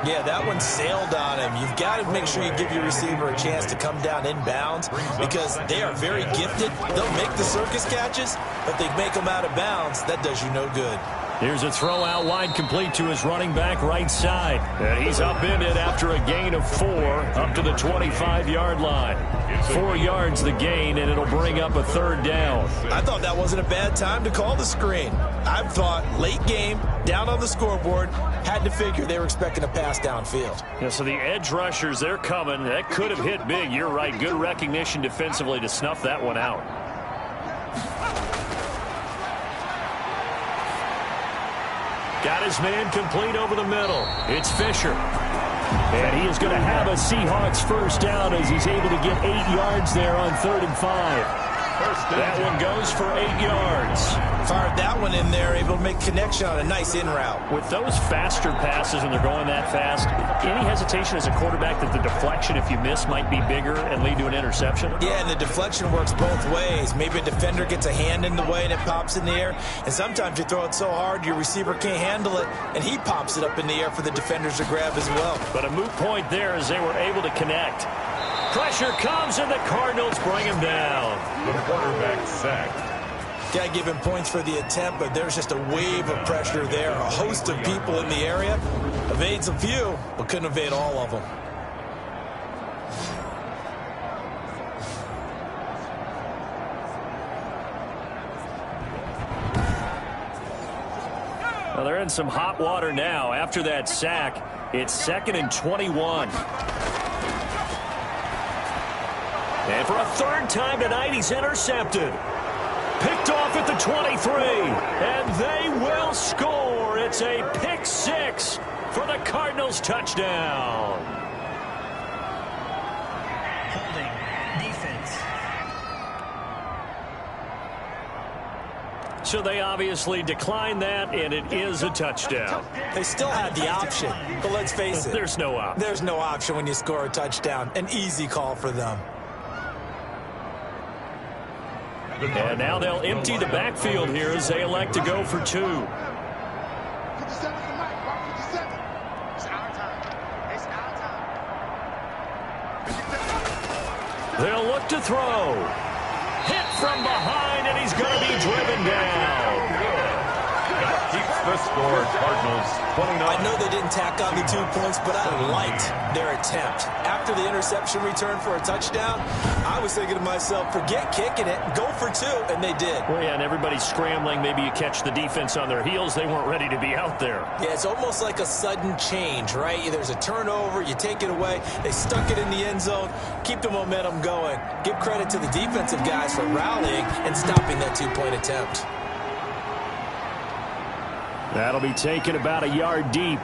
Yeah, that one sailed on him. You've got to make sure you give your receiver a chance to come down inbounds because they are very gifted. They'll make the circus catches, but they make them out of bounds. That does you no good. Here's a throw out wide complete to his running back right side. And he's upended after a gain of 4 up to the 25-yard line. 4 yards the gain, and it'll bring up a 3rd down. I thought that wasn't a bad time to call the screen. I thought late game, down on the scoreboard, had to figure they were expecting a pass downfield. Yeah, so the edge rushers, they're coming. That could have hit big. You're right. Good recognition defensively to snuff that one out. Got his man complete over the middle. It's Fisher. And he is going to have a Seahawks 1st down as he's able to get 8 yards there on 3rd and 5. That one goes for 8 yards. Fired that one in there, able to make connection on a nice in route. With those faster passes when they're going that fast, any hesitation as a quarterback that the deflection, if you miss, might be bigger and lead to an interception? Yeah, and the deflection works both ways. Maybe a defender gets a hand in the way and it pops in the air. And sometimes you throw it so hard your receiver can't handle it, and he pops it up in the air for the defenders to grab as well. But a moot point there as they were able to connect. Pressure comes, and the Cardinals bring him down. The quarterback sacked. Got to give him points for the attempt, but there's just a wave of pressure there. A host of people in the area. Evades a few, but couldn't evade all of them. Well, they're in some hot water now. After that sack, it's 2nd and 21. And for a 3rd time tonight, he's intercepted. Picked off at the 23. And they will score. It's a pick 6 for the Cardinals touchdown. Holding defense. So they obviously declined that, and it is a touchdown. They still had the option, but let's face it. There's no option. There's no option when you score a touchdown. An easy call for them. And now they'll empty the backfield here as they elect to go for 2. They'll look to throw. Hit from behind, and he's going to be driven down. Keeps the score. Cardinals 29. I know they didn't tack on the 2 points, but I liked their attempt. After the interception return for a touchdown, I was thinking to myself, forget kicking it, go for 2, and they did. Well, yeah, and everybody's scrambling. Maybe you catch the defense on their heels. They weren't ready to be out there. Yeah, it's almost like a sudden change, right? There's a turnover, you take it away, they stuck it in the end zone, keep the momentum going. Give credit to the defensive guys for rallying and stopping that 2-point attempt. That'll be taken about a yard deep.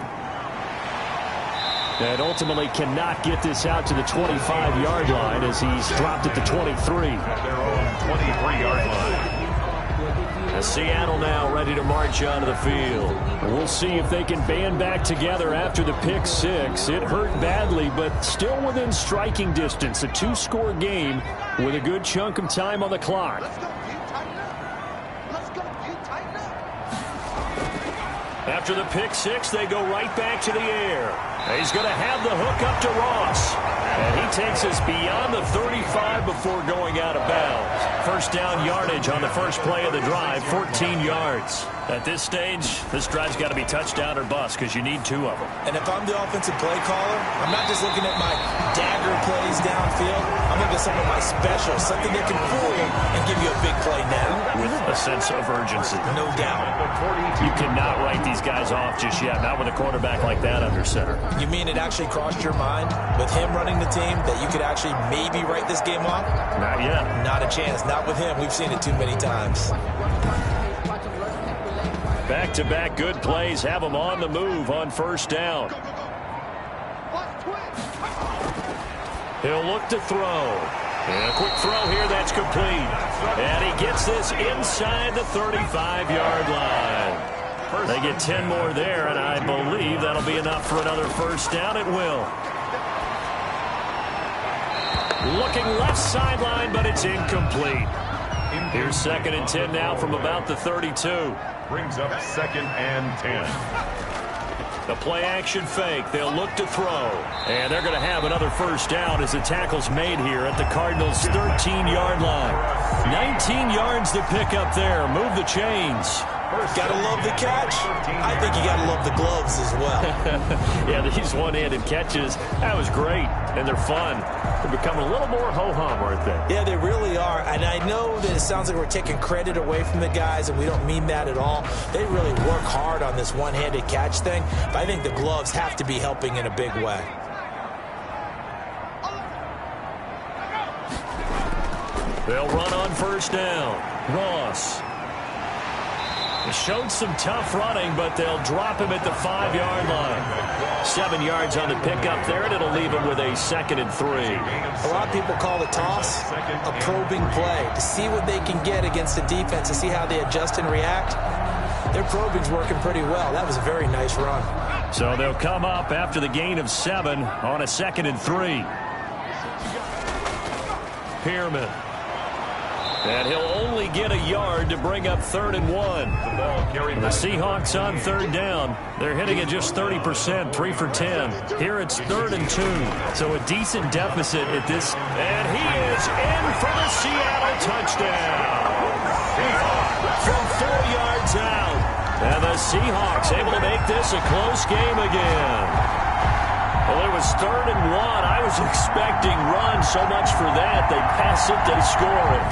And ultimately cannot get this out to the 25-yard line as he's dropped at the 23. At their own 23-yard line. As Seattle now ready to march onto the field. We'll see if they can band back together after the pick 6. It hurt badly, but still within striking distance. A 2-score game with a good chunk of time on the clock. After the pick six, they go right back to the air. He's going to have the hook up to Ross. And he takes us beyond the 35 before going out of bounds. First down yardage on the first play of the drive, 14 yards. At this stage, this drive's got to be touchdown or bust because you need two of them. And if I'm the offensive play caller, I'm not just looking at my dagger plays downfield. I'm looking at some of my specials, something that can fool you and give you a big play now. With a sense of urgency. No doubt. You cannot write these guys off just yet, not with a quarterback like that under center. You mean it actually crossed your mind with him running the team that you could actually maybe write this game off? Not yet. Not a chance. Not with him. We've seen it too many times. Back-to-back good plays have them on the move on first down. He'll look to throw. And a quick throw here, that's complete. And he gets this inside the 35-yard line. They get 10 more there, and I believe that'll be enough for another first down. It will. Looking left sideline, but it's incomplete. Here's 2nd and 10 now from about the 32. Brings up 2nd and 10. The play action fake. They'll look to throw. And they're going to have another first down as the tackle's made here at the Cardinals' 13-yard line. 19 yards to pick up there. Move the chains. Gotta love the catch. I think you gotta love the gloves as well. Yeah, these one-handed catches, that was great. And they're fun. They're becoming a little more ho-hum, aren't they? Yeah, they really are. And I know that it sounds like we're taking credit away from the guys, and we don't mean that at all. They really work hard on this one-handed catch thing. But I think the gloves have to be helping in a big way. They'll run on first down. Ross. Showed some tough running, but they'll drop him at the 5-yard line. 7 yards on the pickup there, and it'll leave him with a 2nd and 3. A lot of people call the toss a probing play to see what they can get against the defense, to see how they adjust and react. Their probing's working pretty well. That was a very nice run. So they'll come up after the gain of 7 on a 2nd and 3. Pearman. And he'll only get a yard to bring up 3rd and 1. The Seahawks on 3rd down. They're hitting at just 30%, 3 for 10. Here it's 3rd and 2. So a decent deficit at this. And he is in for the Seattle touchdown. From 4 yards out. And the Seahawks able to make this a close game again. Well, it was 3rd and 1. I was expecting run so much for that. They pass it, they score it.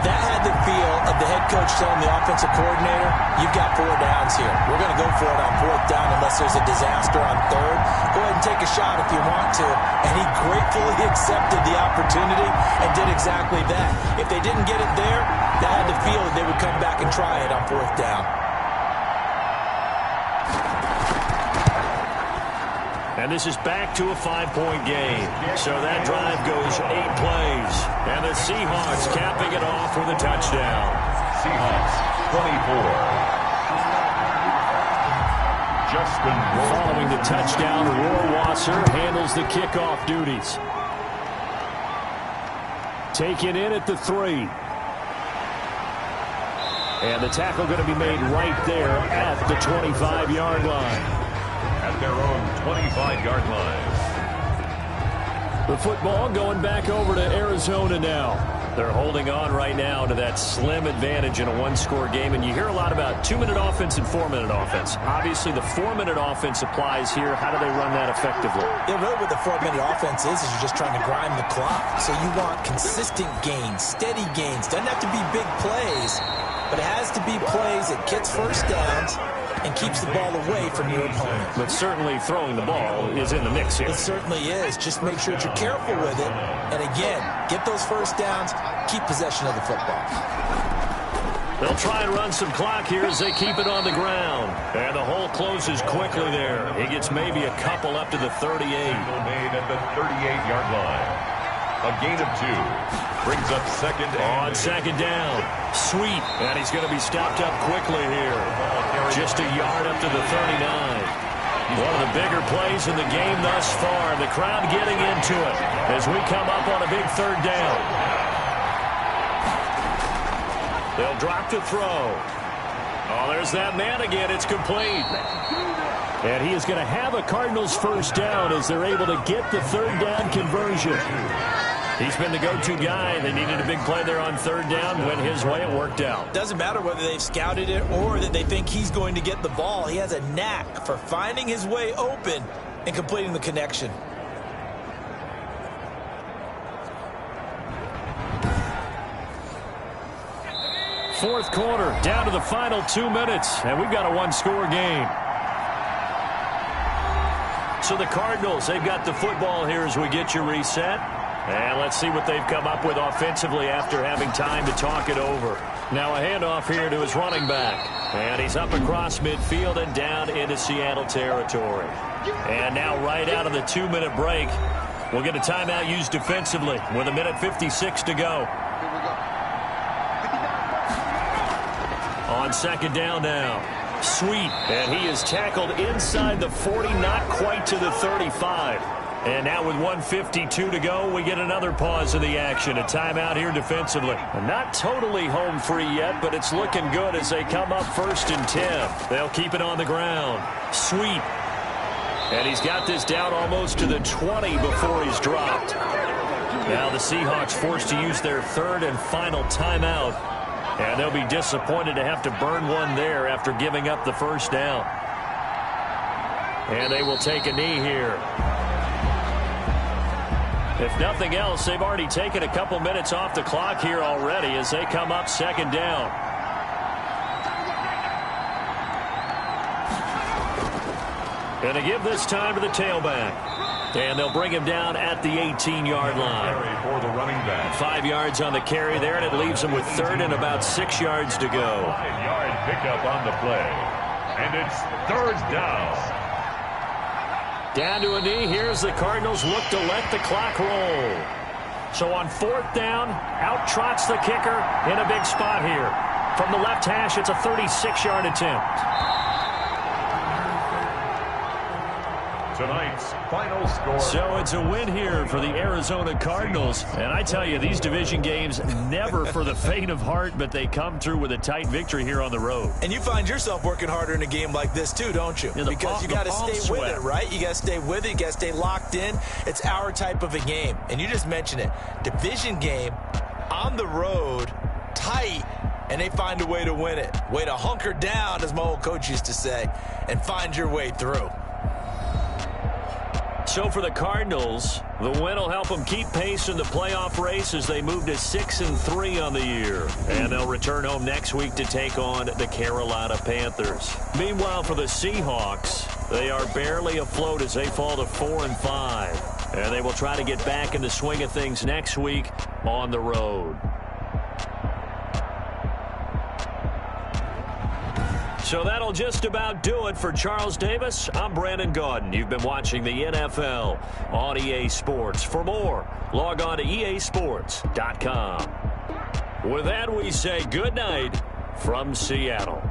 That had the feel of the head coach telling the offensive coordinator, you've got 4 downs here. We're going to go for it on 4th down unless there's a disaster on 3rd. Go ahead and take a shot if you want to. And he gratefully accepted the opportunity and did exactly that. If they didn't get it there, that had the feel that they would come back and try it on 4th down. And this is back to a 5-point game. So that drive goes 8 plays. And the Seahawks capping it off with a touchdown. Seahawks 24. Justin Following the touchdown, Rohrwasser handles the kickoff duties. Taken in at the 3. And the tackle going to be made right there at the 25-yard line. At their own 25-yard line. The football going back over to Arizona now. They're holding on right now to that slim advantage in a one-score game. And you hear a lot about 2-minute offense and 4-minute offense. Obviously, the 4-minute offense applies here. How do they run that effectively? Yeah, really what the 4-minute offense is you're just trying to grind the clock. So you want consistent gains, steady gains. Doesn't have to be big plays, but it has to be plays that gets first downs and keeps the ball away from your opponent. But certainly throwing the ball is in the mix here. It certainly is. Just make sure that you're careful with it. And again, get those first downs, keep possession of the football. They'll try and run some clock here as they keep it on the ground. And the hole closes quickly there. He gets maybe a couple up to the 38. Made at the 38-yard line. A gain of 2. Brings up 2nd and... On 2nd down. Sweet. And he's going to be stopped up quickly here. Just a yard up to the 39. One of the bigger plays in the game thus far. The crowd getting into it as we come up on a big 3rd down. They'll drop to throw. Oh, there's that man again. It's complete. And he is going to have a Cardinals first down as they're able to get the third down conversion. He's been the go-to guy. They needed a big play there on third down. Went his way. It worked out. Doesn't matter whether they've scouted it or that they think he's going to get the ball. He has a knack for finding his way open and completing the connection. Fourth quarter, down to the final 2 minutes, and we've got a one-score game. So the Cardinals, they've got the football here as we get you reset. And let's see what they've come up with offensively after having time to talk it over. Now a handoff here to his running back. And he's up across midfield and down into Seattle territory. And now right out of the 2-minute break, we'll get a timeout used defensively with 1:56 to go. On second down now. Sweet. And he is tackled inside the 40, not quite to the 35. And now with 1:52 to go, we get another pause in the action. A timeout here defensively. Not totally home free yet, but it's looking good as they come up 1st and 10. They'll keep it on the ground. Sweet. And he's got this down almost to the 20 before he's dropped. Now the Seahawks forced to use their third and final timeout. And they'll be disappointed to have to burn one there after giving up the first down. And they will take a knee here. If nothing else, they've already taken a couple minutes off the clock here already as they come up second down. And they give this time to the tailback. And they'll bring him down at the 18-yard line. For the running back. 5 yards on the carry there, and it leaves him with third and about 6 yards to go. 5-yard pickup on the play. And it's third down. Down to a knee. Here's the Cardinals look to let the clock roll. So on fourth down, out trots the kicker in a big spot here. From the left hash, it's a 36-yard attempt. Tonight's final score. So it's a win here for the Arizona Cardinals. And I tell you, these division games never for the faint of heart, but they come through with a tight victory here on the road. And you find yourself working harder in a game like this too, don't you? Yeah, because you got to stay with it, right? You got to stay with it. You got to stay locked in. It's our type of a game. And you just mentioned it. Division game on the road, tight, and they find a way to win it. Way to hunker down, as my old coach used to say, and find your way through. So for the Cardinals, the win will help them keep pace in the playoff race as they move to 6-3 on the year. And they'll return home next week to take on the Carolina Panthers. Meanwhile, for the Seahawks, they are barely afloat as they fall to 4-5. And they will try to get back in the swing of things next week on the road. So that'll just about do it for Charles Davis. I'm Brandon Gaudin. You've been watching the NFL on EA Sports. For more, log on to easports.com. With that, we say good night from Seattle.